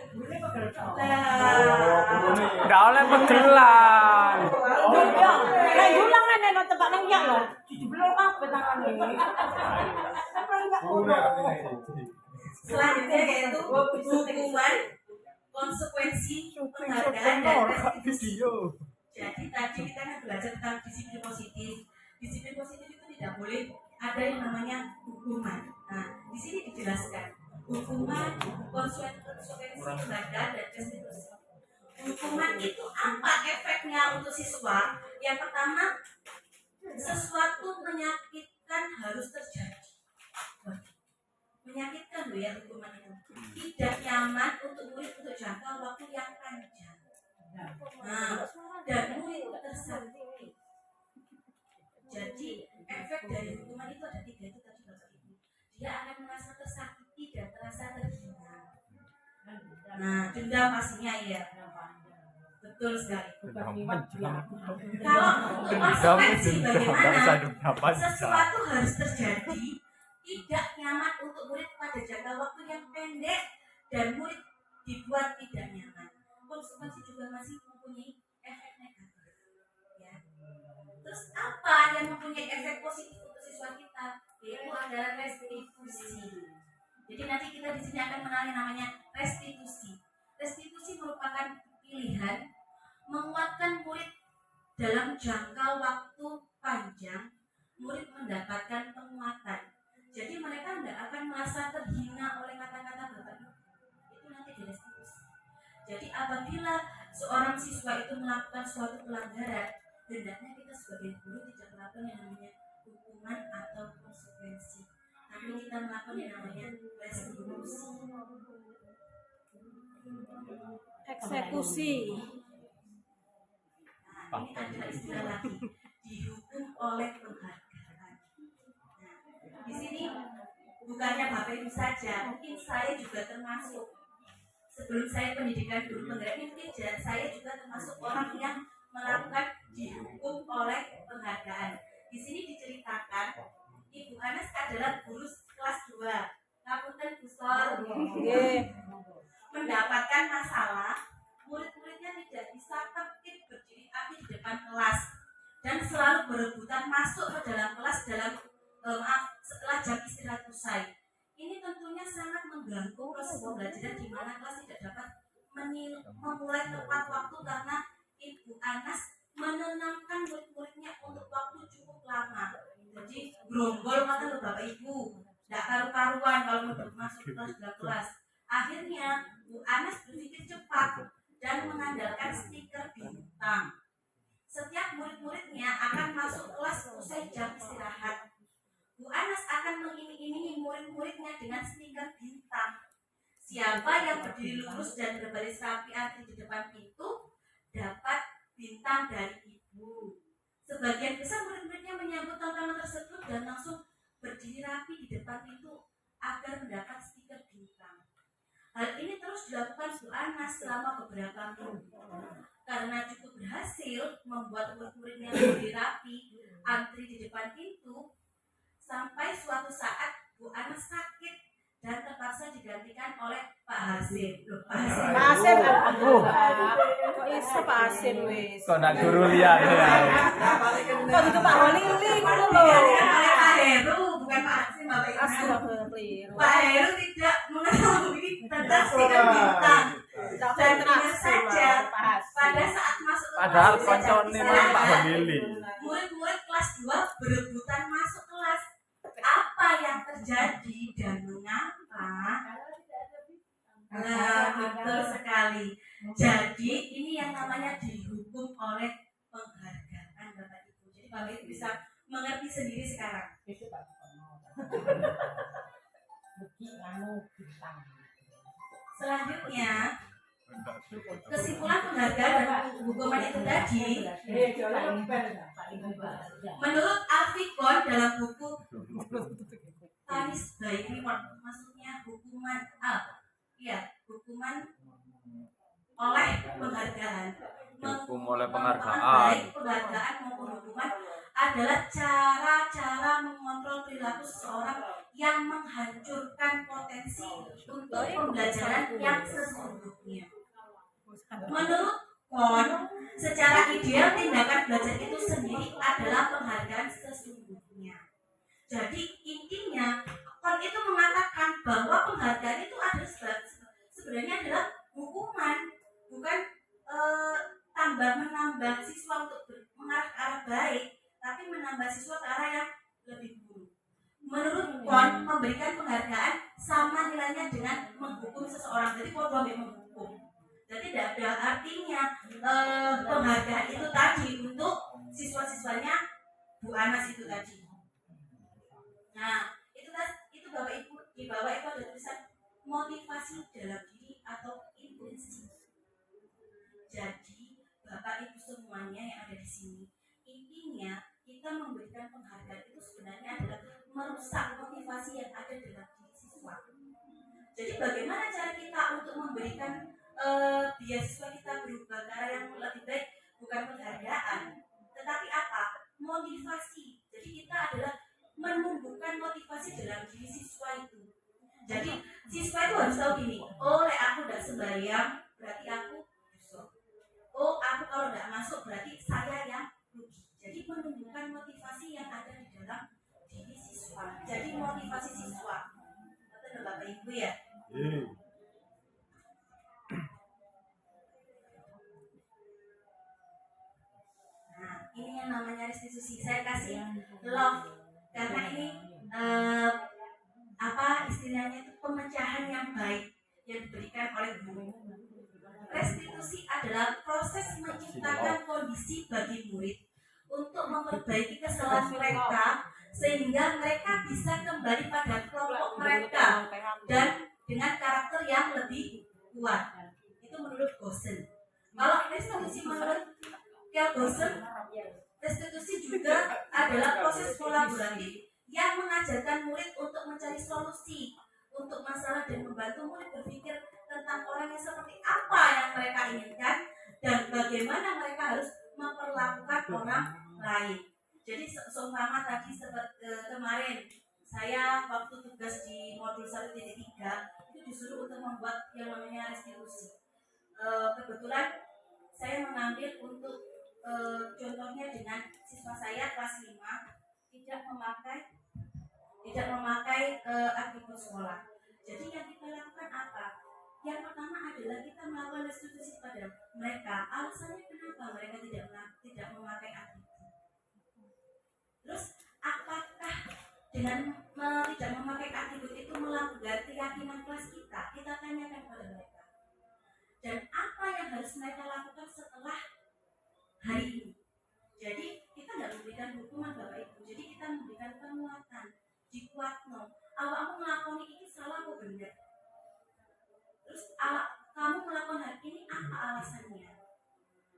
Nggak oleh pegelan. Lah ulang kan nek tempat nang yak lho. Belum apa tangan ini. Selanjutnya yaitu hukuman, konsekuensi, penghargaan dan restitusi. Jadi tadi kita kan belajar tentang disiplin positif. Disiplin positif itu tidak boleh ada yang namanya hukuman. Nah, di sini dijelaskan hukuman, konsekuensi, penghargaan dan restitusi. Hukuman itu apa efeknya untuk siswa? Yang pertama, sesuatu menyakitkan harus terjadi. Menyakitkan loh ya hukuman itu. Tidak nyaman untuk murid untuk jangka waktu yang panjang. Nah, dan murid tersakiti. Jadi efek dari hukuman itu ada tiga itu tadi Bapak Ibu. Dia akan merasa tersakiti dan terasa terhina. Nah, dendam pastinya ya. Betul sekali. Kalau untuk konsekuensi bagaimana? Sesuatu harus terjadi tidak nyaman untuk murid pada jangka waktu yang pendek dan murid dibuat tidak nyaman. Konsekuensi juga masih mempunyai efek negatif. Ya. Terus apa yang mempunyai efek positif untuk siswa kita? Yaitu adalah restitusi. Jadi nanti kita di sini akan mengenal yang namanya restitusi. Restitusi merupakan pilihan menguatkan murid dalam jangka waktu panjang. Murid mendapatkan penguatan. Jadi mereka tidak akan merasa terhina oleh kata-kata Bapak Ibu. Itu nanti direstitusi. Jadi apabila seorang siswa itu melakukan suatu pelanggaran, hendaknya kita sebagai guru tidak melakukan yang namanya hukuman atau konsekuensi, tapi kita melakukan yang namanya restitusi. Eksekusi. Nah, ini ada istilah lagi, dihukum oleh penghargaan. Nah, di sini bukannya Bapak Ibu saja, mungkin saya juga termasuk. Sebelum saya pendidikan guru penggerak mungkin saya juga termasuk orang yang melakukan dihukum oleh penghargaan. Di sini diceritakan Ibu Anas adalah guru kelas 2. Ngapunten Bu Sol. Mendapatkan masalah, murid-muridnya tidak bisa tertib berdiri rapi di depan kelas dan selalu berebutan masuk ke dalam kelas setelah jam istirahat usai. Ini tentunya sangat mengganggu proses pembelajaran di mana kelas tidak dapat memulai tepat waktu karena Ibu Anas menenangkan murid-muridnya untuk waktu cukup lama. Jadi gerombol kata loh Bapak Ibu, tidak karu-karuan kalau masuk kelas dalam kelas. Akhirnya Bu Anas berpikir cepat dan mengandalkan stiker bintang. Setiap murid-muridnya akan masuk kelas usai jam istirahat. Bu Anas akan mengiming-imingi murid-muridnya dengan stiker bintang. Siapa yang berdiri lurus dan berbaris rapi antri di depan pintu dapat bintang dari ibu. Sebagian besar murid-muridnya menyambut tantangan tersebut dan langsung berdiri rapi di depan pintu agar mendapat stiker bintang. Hal ini terus dilakukan Bu Anas selama beberapa minggu. Karena cukup berhasil membuat murid-muridnya berdiri rapi antri di depan pintu, sampai suatu saat Bu Anas sakit dan terpaksa digantikan oleh Pak Hasim. Loh, Pak Hasim. Pak Hasim. Kok iso Pak Hasim wis? Kok nak guru lihat ya? Kok itu Pak Holili ngono lho. Digantikan oleh Pak Heru, bukan Pak Hasim, Bapak Ibu. Astagfirullah. Pak Heru tidak mengetahui tentang stiker bintang. Dan benar saja pada saat masuk ke Padahal kelas koncone istirahat, Pak Holili. murid-murid kelas 2 berebutan masuk kelas. Apa yang terjadi dan mengapa? Nah, betul sekali. Jadi ini yang namanya dihukum oleh penghargaan Bapak Ibu. Jadi Bapak Ibu bisa mengerti sendiri sekarang. Selanjutnya, kesimpulan penghargaan dan hukuman itu tadi, menurut Alfikon dalam buku Tanis by Reward, maksudnya hukuman hukuman oleh penghargaan. Hukum oleh penghargaan. Baik penghargaan maupun hukuman adalah cara-cara mengontrol perilaku seseorang yang menghancurkan potensi untuk pembelajaran yang sesungguhnya. Menurut Kon, secara ideal tindakan belajar itu sendiri adalah penghargaan sesungguhnya. Jadi intinya Kon itu mengatakan bahwa penghargaan itu sebenarnya adalah hukuman, bukan tambah menambah siswa untuk mengarah ke arah baik, tapi menambah siswa ke arah yang lebih buruk. Menurut Kon, memberikan penghargaan sama nilainya dengan menghukum seseorang. Jadi Kon menghukum. Jadi tidak ada artinya penghargaan itu tadi untuk siswa-siswanya Bu Anas itu tadi. Nah, itu Bapak Ibu, di bawah itu ada tulisan motivasi dalam diri atau intrinsik. Jadi Bapak Ibu semuanya yang ada di sini, intinya kita memberikan penghargaan itu sebenarnya adalah merusak motivasi yang ada dalam diri siswa. Jadi bagaimana cara kita untuk memberikan biar siswa kita berubah ke arah yang lebih baik, bukan penghargaan, tetapi apa? Motivasi. Jadi kita adalah menumbuhkan motivasi dalam diri siswa itu. Jadi siswa itu harus tahu gini, oh aku tidak sembahyang berarti aku dosa. Oh aku kalau tidak masuk berarti saya yang rugi. Jadi menumbuhkan Ibu ya. Nah, ini yang namanya restitusi. Saya kasih love karena ini istilahnya itu pemecahan yang baik yang diberikan oleh guru. Restitusi adalah proses menciptakan kondisi bagi murid untuk memperbaiki kesalahan mereka sehingga mereka bisa kembali pada kelompok mereka dan dengan karakter yang lebih kuat. Itu menurut Gosen. Kalau restitusi menurut Carl Gosen, restitusi juga adalah proses kolaboratif yang mengajarkan murid untuk mencari solusi untuk masalah dan membantu murid berpikir tentang orang yang seperti apa yang mereka inginkan dan bagaimana mereka harus memperlakukan orang lain. Jadi seumpama tadi kemarin saya waktu tugas di modul 1.3 itu disuruh untuk membuat yang namanya restitusi. Kebetulan saya mengambil untuk contohnya dengan siswa saya kelas 5 tidak memakai atribut sekolah. Jadi yang kita lakukan apa? Yang pertama adalah kita melakukan restitusi kepada mereka. Alasannya kenapa mereka tidak memakai atribut? Terus apakah dengan tidak memakai atribut itu melanggar keyakinan kelas kita? Kita tanyakan kepada mereka. Dan apa yang harus mereka lakukan setelah hari ini? Jadi kita tidak memberikan hukuman Bapak Ibu. Jadi kita memberikan penguatan. Dikuatno. Awakmu melakukan ini salah atau benar? Terus kamu melakukan hal ini apa alasannya?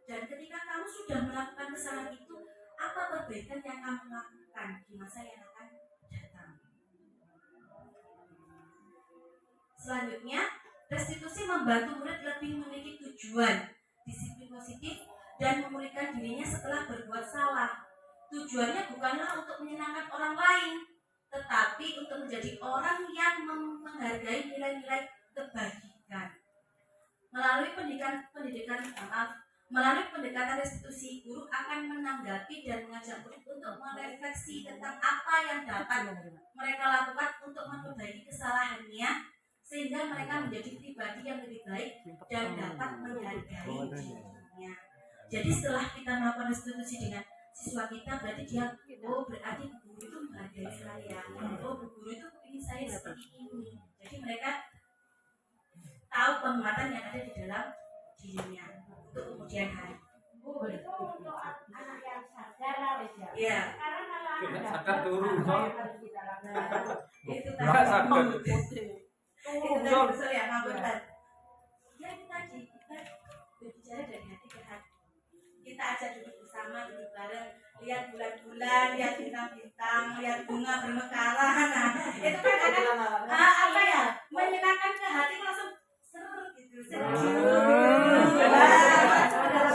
Dan ketika kamu sudah melakukan kesalahan itu, apa perbaikan yang kamu lakukan di masa yang akan datang? Selanjutnya, restitusi membantu murid lebih memiliki tujuan, disiplin positif, dan memulihkan dirinya setelah berbuat salah. Tujuannya bukanlah untuk menyenangkan orang lain, tetapi untuk menjadi orang yang menghargai nilai-nilai kebajikan. Melalui pendekatan restitusi, guru akan menanggapi dan mengajak murid untuk merefleksi tentang apa yang dapat mereka lakukan untuk memperbaiki kesalahannya, sehingga mereka menjadi pribadi yang lebih baik dan dapat menghargai dirinya. Jadi setelah kita melakukan restitusi dengan siswa kita, berarti dia, berarti guru itu menghargai saya, guru itu ingin saya seperti ini. Jadi mereka tahu penguatan yang ada di dalam dirinya untuk kemudian hari. Itu untuk anak yang sadar ya. Ya. Sekarang kalau anak Sadar turun, Bang. Itu Nggak sadar. Itu tadi ya, ngabutan. Ya itu tadi kita berbicara dari hati ke hati. Kita ajak duduk bersama, duduk bareng, lihat bulan-bulan, lihat bintang-bintang, lihat bunga bermekaran. Nah, itu kan akan menyenangkan ke hati, langsung seru gitu.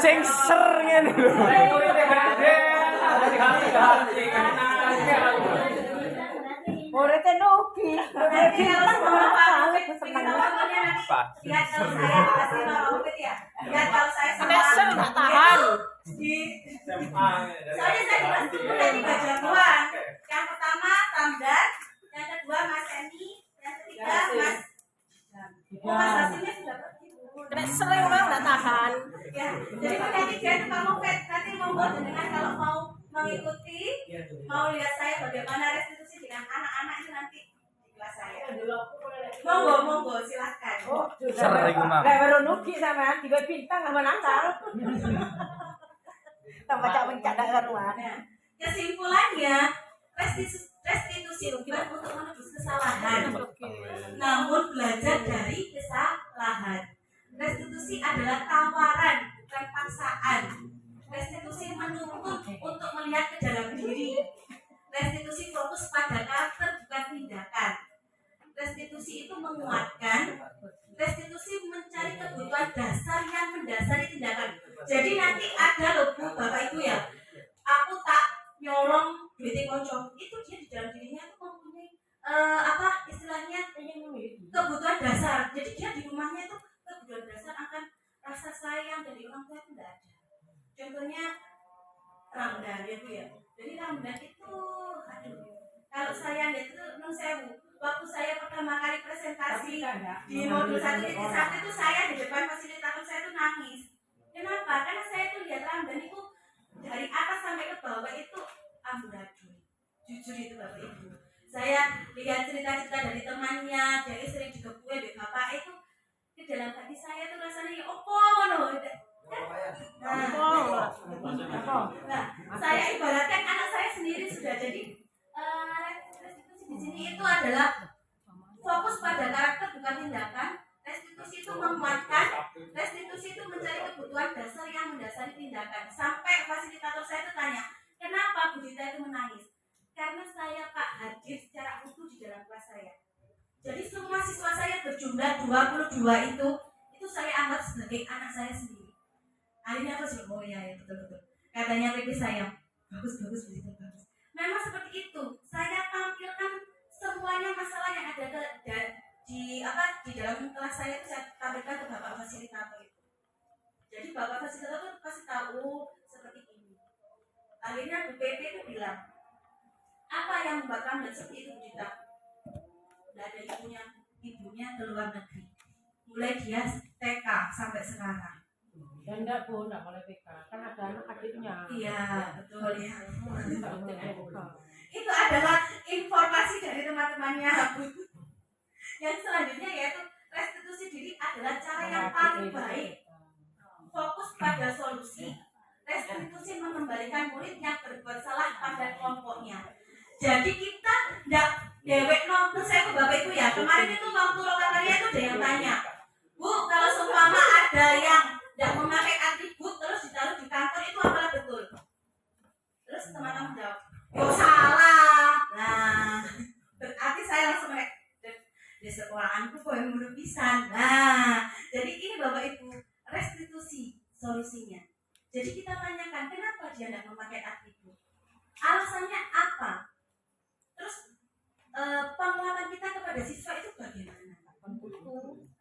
Sing ser ngene lho. Muridnya nuki. Nanti kalau sama Pak senang Pak. lihat kalau saya pasti mau ya. Lihat kalau saya sama Ser nggak tahan. Soalnya saya dikasih punya 3 jagoan. Yang pertama Tamdan, yang kedua Mas Eni, yang ketiga Mas. Mas hasilnya sudah pergi. Kena sering orang nggak tahan. Ya, jadi pakai 3 itu kamu nanti monggo dengan kalau mau mengikuti, mau lihat saya bagaimana restitusi dengan anak-anak itu nanti di kelas saya. Monggo silakan. Sering Mam. Kayak baru nuki sama 3 bintang sama nakal. Tambah cak mencak dak karuan. Nah, kesimpulannya restitusi bukan untuk menebus kesalahan, namun belajar dari kesalahan. Restitusi adalah tawaran, bukan paksaan. Restitusi menuntut untuk melihat ke dalam diri. Restitusi fokus pada karakter, bukan tindakan. Restitusi itu menguatkan. Restitusi mencari kebutuhan dasar yang mendasari tindakan. Jadi nanti ada loh Bu, Bapak Ibu ya, aku tak nyolong duit konco, itu dia di dalam dirinya itu mempunyai istilahnya kebutuhan dasar. Jadi dia di rumahnya itu kebutuhan dasar akan rasa sayang dari orang tua itu tidak ada. Contohnya Ramdan ya Bu ya. Jadi Ramdan itu, kalau sayang itu non sewu, waktu saya pertama kali presentasi di modul 1.1 itu saya di depan fasilitator saya itu nangis. Kenapa? Karena saya tuh lihat Ramdan itu dari atas sampai ke bawah itu amburadul. Jujur itu Bapak Ibu. Saya lihat cerita-cerita dari temannya, dari sering dikepui dari bapak itu di dalam hati saya tuh rasanya ya opo no. Nah, saya ibaratkan anak saya sendiri sudah jadi restitusi di sini itu adalah fokus pada karakter bukan tindakan. Restitusi itu menguatkan, restitusi itu mencari kebutuhan dasar yang mendasari tindakan. Sampai fasilitator saya itu tanya, kenapa Bu Dita itu menangis? Karena saya Pak hadir secara utuh di dalam kelas saya. Jadi semua siswa saya berjumlah 22 itu saya anggap sebagai anak saya sendiri. Akhirnya aku bilang, oh ya betul-betul. Katanya PP saya, bagus begitu bagus. Memang seperti itu. Saya tampilkan semuanya masalah yang ada di dalam kelas saya itu saya tampilkan ke Bapak fasilitator itu. Jadi Bapak fasilitator itu pasti tahu seperti ini. Akhirnya Bu PP itu bilang, apa yang membuat kamu seperti itu Bu Dita? Tidak ada ibunya ke luar negeri. Mulai dia TK sampai sekarang. Dan enggak Bu, enggak boleh PK. Kan ada anak adiknya. Iya, betul ya. Itu adalah informasi dari teman-temannya Bu. Yang selanjutnya yaitu restitusi diri adalah cara yang paling baik. Fokus pada solusi. Restitusi mengembalikan murid yang berbuat salah pada kelompoknya. Jadi kita tidak dewek nonton saya ke Bapak Ibu ya. Kemarin itu waktu lokatornya itu ada yang tanya, Bu, kalau seumpama ada yang tidak memakai atribut terus ditaruh di kantor itu apakah betul? Terus teman-teman jawab, yo salah. Nah, berarti saya langsung di sekolahanku kok yang murid pisan. Nah, jadi ini Bapak Ibu restitusi solusinya. Jadi kita tanyakan kenapa dia tidak memakai atribut? Alasannya apa? Terus penguatan kita kepada siswa itu bagaimana?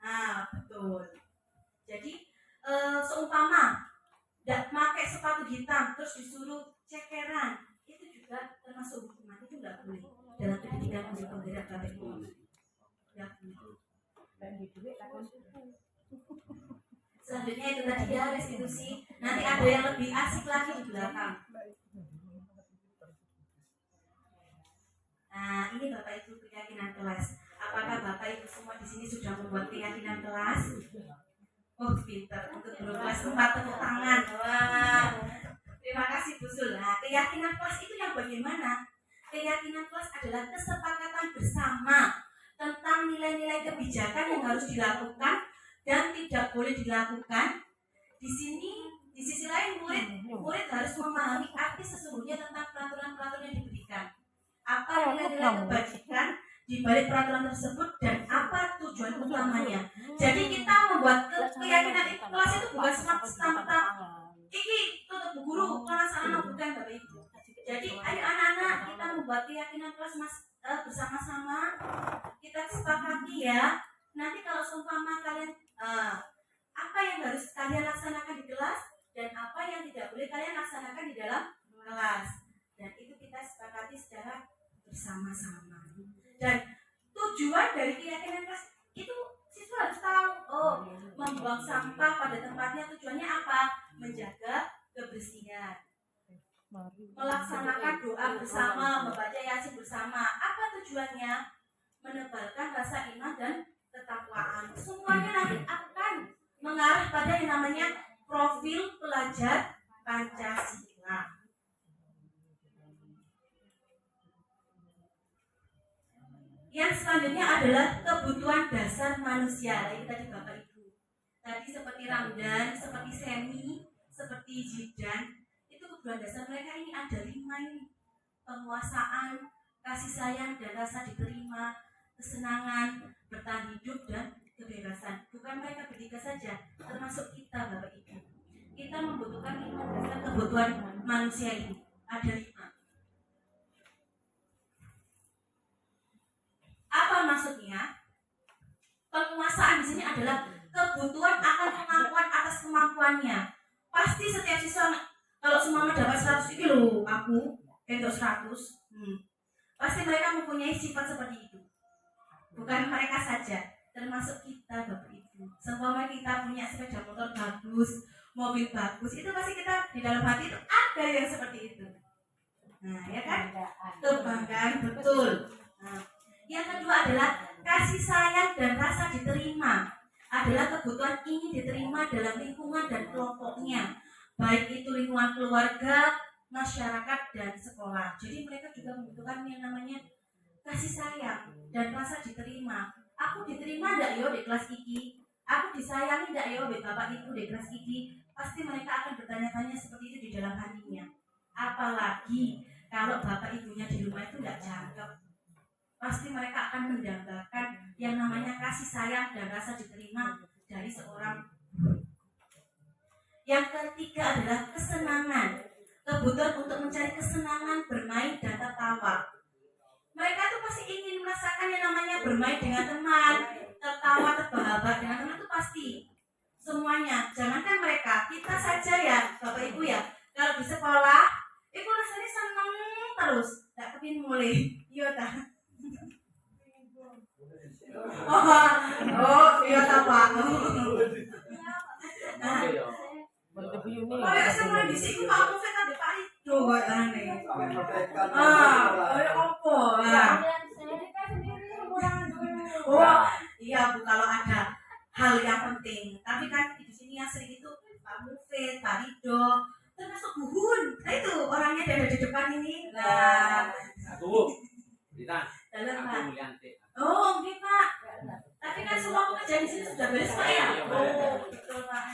Nah, betul. Jadi seumpama tidak pakai sepatu hitam terus disuruh cekeran, itu juga termasuk hukuman. Itu nggak boleh dalam pendidikan untuk pembelajaran Bapak Ibu. Nggak boleh. Selanjutnya itu tadi ya restitusi. Nanti ada yang lebih asik lagi di belakang. Nah, ini Bapak Ibu keyakinan kelas. Apakah Bapak Ibu semua di sini sudah membuat keyakinan kelas? Oh, pintar. Untuk guru kelas 4 tepuk tangan. Wah. Terima kasih Bu Sul. Nah, keyakinan kelas itu yang bagaimana? Keyakinan kelas adalah kesepakatan bersama tentang nilai-nilai kebijakan yang harus dilakukan dan tidak boleh dilakukan. Di sisi lain murid harus memahami arti sesungguhnya tentang peraturan-peraturan yang diberikan. Apa nilai-nilai kebajikan di balik peraturan tersebut dan apa tujuan utamanya. Jadi kita membuat keyakinan kelas itu bukan semata-mata iki tutup guru kelas anak bukan Bapak Ibu. Jadi ayo anak-anak kita membuat keyakinan kelas bersama-sama. Kita sepakati ya. Nanti kalau seumpama kalian apa yang harus kalian laksanakan di kelas dan apa yang tidak boleh kalian laksanakan di dalam kelas. Dan itu kita sepakati secara bersama-sama. Dan tujuan dari keyakinan kelas itu siswa harus tahu, oh, membuang sampah pada tempatnya tujuannya apa? Menjaga kebersihan, melaksanakan doa bersama, membaca Yasin bersama. Apa tujuannya? Menebalkan rasa iman dan ketakwaan. Semuanya nanti akan mengarah pada yang namanya profil pelajar Pancasila. Yang selanjutnya adalah kebutuhan dasar manusia. Ini tadi Bapak Ibu. Tadi seperti Ramdan, seperti Semi, seperti Jidan, itu kebutuhan dasar mereka ini ada 5 ini. Penguasaan, kasih sayang dan rasa diterima, kesenangan, bertahan hidup dan kebebasan. Bukan mereka bertiga saja, termasuk kita Bapak Ibu. Kita membutuhkan 5 dasar kebutuhan manusia ini. Ada 5. Apa maksudnya? Penguasaan di sini adalah kebutuhan akan kemampuan atas kemampuannya. Pasti setiap siswa kalau semua dapat 100 ini loh, aku untuk 100. Pasti mereka mempunyai sifat seperti itu. Bukan mereka saja, termasuk kita Bapak Ibu. Seumpama kita punya sepeda motor bagus, mobil bagus, itu pasti kita di dalam hati itu ada yang seperti itu. Nah, ya kan? Kebanggaan betul. Nah, yang kedua adalah kasih sayang dan rasa diterima. Adalah kebutuhan ingin diterima dalam lingkungan dan kelompoknya, baik itu lingkungan keluarga, masyarakat, dan sekolah. Jadi mereka juga membutuhkan yang namanya kasih sayang dan rasa diterima. Aku diterima enggak yo di kelas iki? Aku disayangi enggak yo di Bapak Ibu di kelas iki? Pasti mereka akan bertanya-tanya seperti itu di dalam hatinya. Apalagi kalau Bapak Ibunya di rumah itu enggak cakep, pasti mereka akan mendambakan yang namanya kasih sayang dan rasa diterima dari seorang. Yang ketiga adalah kesenangan, kebutuhan untuk mencari kesenangan, bermain dan tertawa. Mereka tuh pasti ingin merasakan yang namanya bermain dengan teman, tertawa, terbahak-bahak dengan teman itu pasti. Semuanya, jangankan mereka, kita saja ya Bapak Ibu ya, kalau di sekolah itu rasanya seneng terus, gak kepin mulai. Iya tak? Oh, iya tak Pak. Nah, kayak semua di sini aku kan ada Pak Ido kok aneh. Kayak apa ya? Oh, iya Bu, kalau ada hal yang penting. Tapi kan di sini yang sering itu Pak Mufid, Pak Rido, termasuk Bu Hun. Nah itu orangnya ada di depan ini. Nah, Aku, Dita, dalam aku Pak. Mulyanti. Oh, oke Pak. Tapi kan semua pekerjaan di sini sudah beres Pak ya? Oh, betul Pak.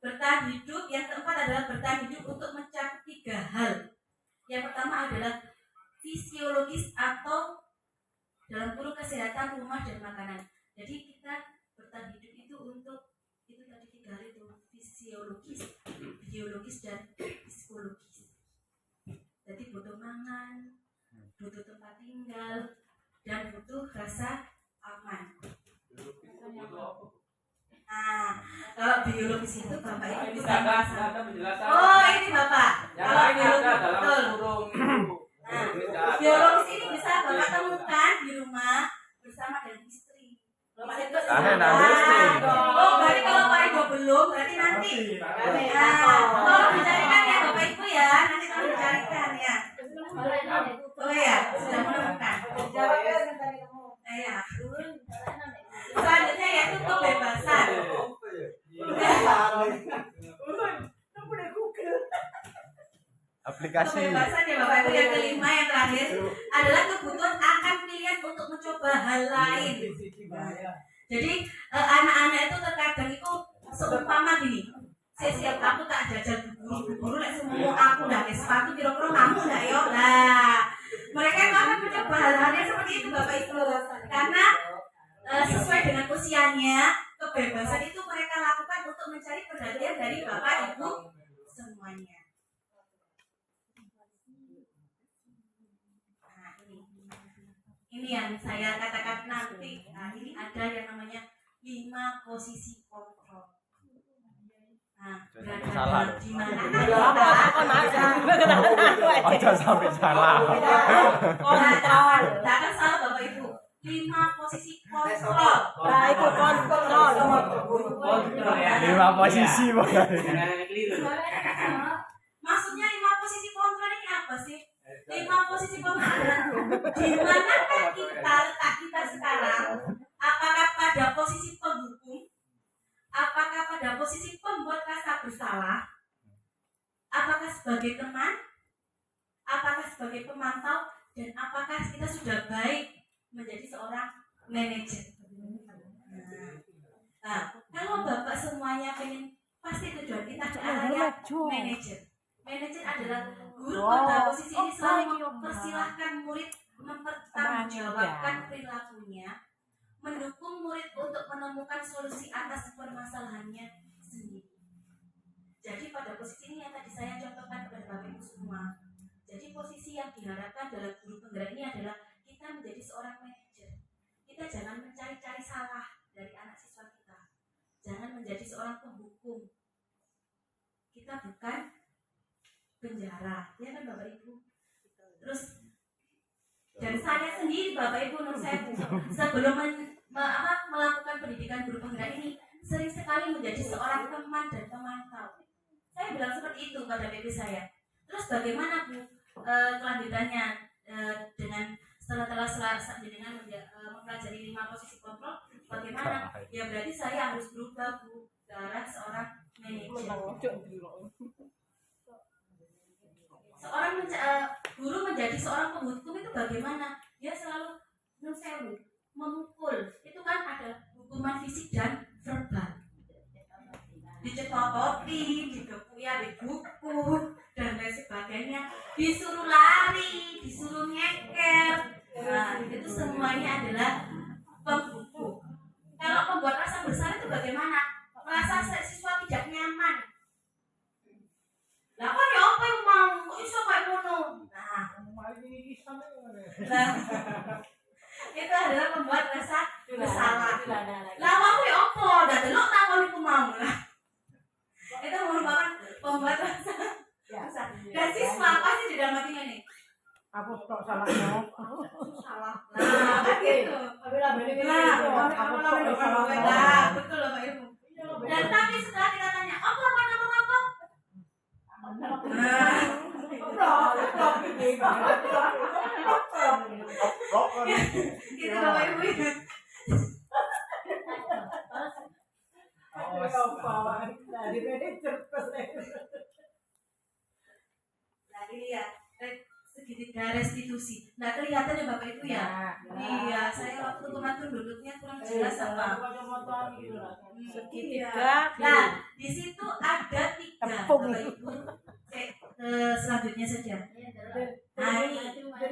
Bertahan hidup, yang keempat adalah bertahan hidup untuk mencapai 3 hal. Yang pertama adalah fisiologis atau dalam kurung kesehatan rumah dan makanan. Jadi kita bertahan hidup itu untuk itu tadi 3 hal itu, fisiologis, biologis dan psikologis. Jadi butuh makan, butuh tempat tinggal, dan butuh rasa aman. Nah, kalau biologis itu Bapak Ibu bisa Ada penjelasan. Oh, ini Bapak. Yang Kalau lain ada biologis dalam betul. kurung. Nah, biologis ini bisa Bapak temukan di rumah bersama dengan istri. Bapak itu istri. Oh, berarti kalau Pak Ibu belum, berarti nanti. Nah, tolong dicarikan ya Bapak Ibu ya. Nanti tolong dicarikan ya. Oh ya, sudah menemukan. Ya. Selanjutnya yaitu kebebasan. Aplikasi. Kebebasan ya Bapak Ibu. Yang kelima, yang terakhir adalah kebutuhan akan pilihan untuk mencoba hal lain. Jadi anak-anak itu terkadang itu seumpama gini, siap aku tak jajal guru lek semua aku dah ke sepatu kira-kira kamu enggak yo. Nah, mereka itu akan mencoba hal-hal yang seperti itu Bapak Ibu. Karena sesuai dengan usianya, kebebasan itu mereka lakukan untuk mencari perhatian dari Bapak Ibu semuanya. Nah, ini yang saya katakan nanti. Nah, ini ada yang namanya 5 posisi kontrol. Nah, Salah. di mana? Aja sampai salah. Kontrol. Jangan salah Bapak Ibu. 5 posisi kontrol. Nah, itu kontrol. 5 posisi bukan. Jangan keliru. Maksudnya 5 posisi kontrol ini apa sih? 5 posisi kontrol adalah di manakah kita letak kita sekarang? Apakah pada posisi penghukum? Apakah pada posisi pembuat rasa bersalah? Apakah sebagai teman? Apakah sebagai pemantau? Dan apakah kita sudah baik menjadi seorang manajer? Nah, kalau Bapak semuanya pengen, pasti tujuan kita ke arahnya manajer. Manajer adalah guru pada posisi ini selalu mempersilahkan murid mempertanggungjawabkan perilakunya, mendukung murid untuk menemukan solusi atas permasalahannya sendiri. Jadi pada posisi ini yang tadi saya contohkan kepada Bapak Ibu semua. Jadi posisi yang diharapkan dalam guru penggerak ini adalah kita menjadi seorang manajer. Kita jangan mencari-cari salah dari anak siswa kita. Jangan menjadi seorang penghukum. Kita bukan penjara, ya kan Bapak Ibu. Terus Dan saya sendiri Bapak Ibu menurut saya sebelum melakukan pendidikan guru penggerak ini sering sekali menjadi seorang teman dan pemantau. Saya bilang seperti itu pada PP saya. Terus bagaimana Bu kelanjutannya dengan setelah dengan mempelajari 5 posisi kontrol, bagaimana? Ya berarti saya harus berubah Bu ke arah seorang manajer. Seorang guru menjadi seorang penghukum itu bagaimana? Dia selalu memukul. Itu kan ada hukuman fisik dan verbal. Dicekokoti, dikepuyah, dipukul dan lain sebagainya. Disuruh lari, disuruh nyeker. Nah, itu semuanya adalah penghukum. Kalau pembuat rasa bersalah itu bagaimana? Merasa siswa tidak nyaman. Lah kok ya apa yang mau? Kok iso kayak ngono? Nah, itu adalah membuat rasa bersalah. Lah aku ya apa? Dah delok takon iku mau lah. Itu merupakan pembuat rasa bersalah. Dan siswa pasti di dalam hatinya nih. Aku kok salahnya. Salah. Nah, kan gitu. Nah, betul loh Pak Ibu. Dan tapi setelah dikatanya, apa? Gitu Bapak Ibu. Nah ini ya segitiga restitusi. Nah kelihatan ya Bapak Ibu ya. Iya, saya waktu kemarin duduknya kurang jelas apa. Segitiga. Nah di situ ada 3 Bapak Ibu. Selanjutnya saja. Nah ini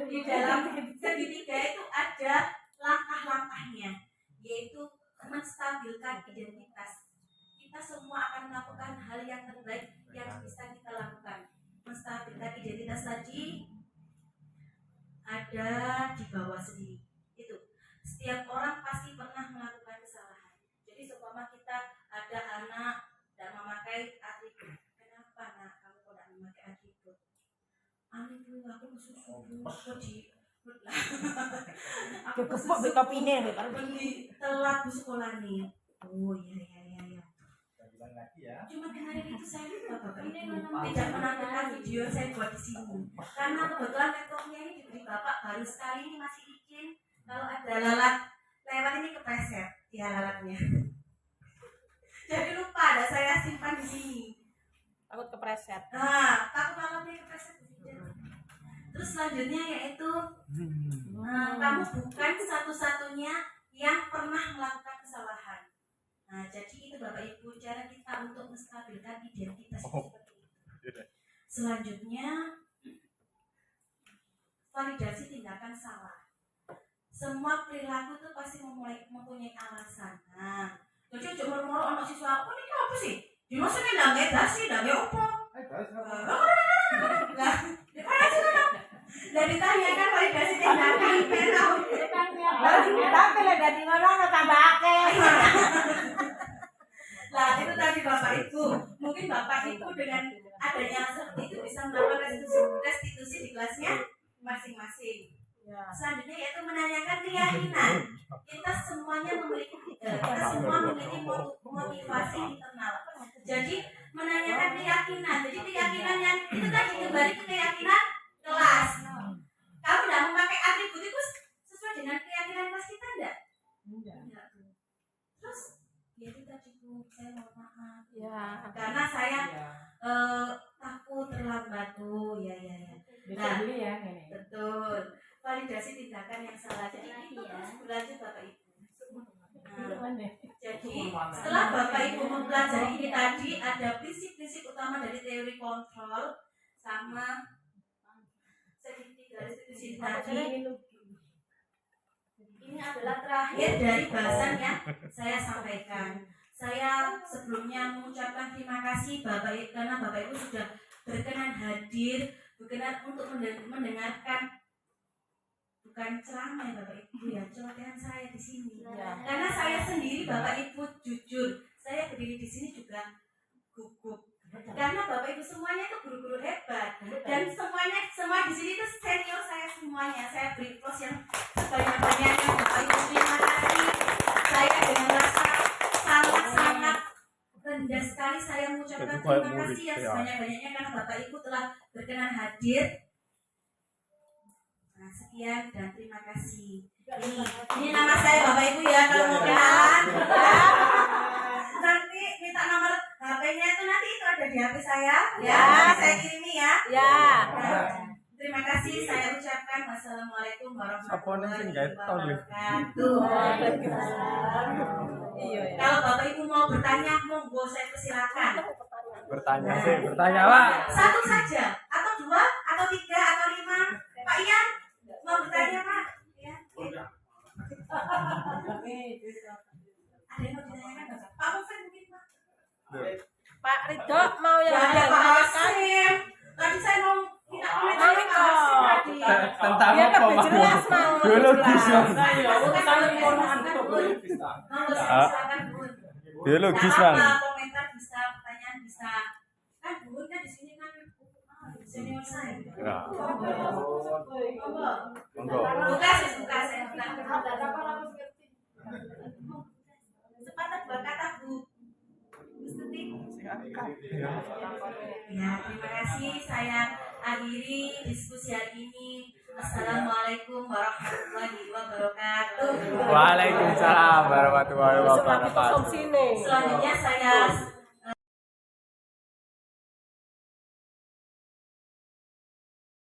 di dalam segitiga itu ada langkah-langkahnya, yaitu menstabilkan identitas. Kita semua akan melakukan hal yang terbaik yang bisa kita lakukan. Menstabilkan identitas tadi ada di bawah sendiri. Itu setiap orang pasti pernah melakukan kesalahan. Jadi seumpama kita ada anak dan memakai atribut. Kenapa nak kamu kok tidak memakai atribut? Anu aku susu kok di Aku kepok di kopine beli telat di sekolah nih. Oh iya. Bilang lagi ya. Cuma kemarin itu saya lupa Bapak Ibu tidak menampilkan video saya buat di sini. Karena kebetulan laptopnya ini diberi Bapak baru sekali ini masih izin. Kalau ada lalat lewat ini kepreset ya lalatnya. Jadi lupa ada saya simpan di sini. Takut kepreset. Nah, takut lalatnya kepreset di sini. Terus selanjutnya yaitu kamu bukan satu-satunya yang pernah melakukan kesalahan. Nah, jadi itu Bapak Ibu cara kita untuk menstabilkan identitas seperti itu. Selanjutnya validasi tindakan salah. Semua perilaku itu pasti mempunyai alasan. Nah, jadi cuma moro anak siswa aku ini apa sih? Dimaksudnya nggak ngedasi, nggak apa? Lah, di mana sih kan? Dan ditanyakan validasi tindakan tahu. Tapi lah dari mana tambah akeh. Lah itu tadi Bapak Ibu, mungkin Bapak Ibu dengan adanya seperti itu bisa melakukan restitusi di kelasnya masing-masing. Selanjutnya yaitu menanyakan keyakinan. Kita semuanya memiliki kita semua memiliki motivasi internal. Jadi menanyakan keyakinan. Jadi keyakinan yang itu tadi kembali ke keyakinan kelas. Kamu tidak memakai atribut itu sesuai dengan keyakinan kelas kita enggak? Enggak. Terus ya itu tadi Bu, saya mohon maaf. Ya, Karena saya takut terlambat tuh. Ya. bisa beli ya ini. Betul. Validasi tindakan yang salah. Jadi itu terus berlanjut Bapak Ibu. Nah, jadi setelah Bapak Ibu mempelajari ini tadi ada prinsip-prinsip utama dari teori kontrol sama segitiga restitusi tadi. Ini adalah terakhir dari bahasan yang saya sampaikan. Saya sebelumnya mengucapkan terima kasih Bapak Ibu karena Bapak Ibu sudah berkenan hadir, berkenan untuk mendengarkan bukan ceramah ya Bapak Ibu ya, celotehan saya di sini. Karena saya sendiri Bapak Ibu jujur, saya berdiri di sini juga gugup. Karena Bapak Ibu semuanya itu guru-guru hebat dan semua di sini itu senior saya semuanya. Saya beri plus yang mengucapkan Itu kayak terima murid, kasih yang ya. sebanyak-banyaknya karena Bapak Ibu telah berkenan hadir. Nah, sekian dan terima kasih. Ini nama saya Bapak Ibu ya, kalau mau kenalan. Nanti minta nomor HP-nya itu nanti itu ada di HP saya, ya. Nanti saya kirimi ya. Ya. Nah, terima kasih saya ucapkan wassalamualaikum warahmatullahi wabarakatuh. Iya ya. Kalau Bapak Ibu mau bertanya, monggo saya persilakan. Bertanya sih, bertanya Pak. Satu saja, atau dua, atau tiga, atau lima. Pak Ian, mau bertanya Pak? Ya. Ada yang mau ditanyakan nggak? Pak Mufid mungkin Pak? Pak Ridho mau yang Ya, ada Pak ditanyakan? Hasim. Tadi saya mau minta komentar Mau Pak Iko. Hasim tadi. Tentang Dia apa lebih Pak? jelas mau. Biologis jelas. Bang. Monggo silakan Bun. Biologis Nggak Bang. apa-apa, komentar bisa, pertanyaan bisa. Kan Bun kan di sini kan senior saya. Ya. Monggo. Monggo. Buka saya buka. Sepatah dua kata Bu. Gusti. Ya, terima kasih. Saya akhiri diskusi hari ini. Assalamualaikum warahmatullahi wabarakatuh. Waalaikumsalam warahmatullahi Besok lagi kosong wabarakatuh. sini. Selanjutnya saya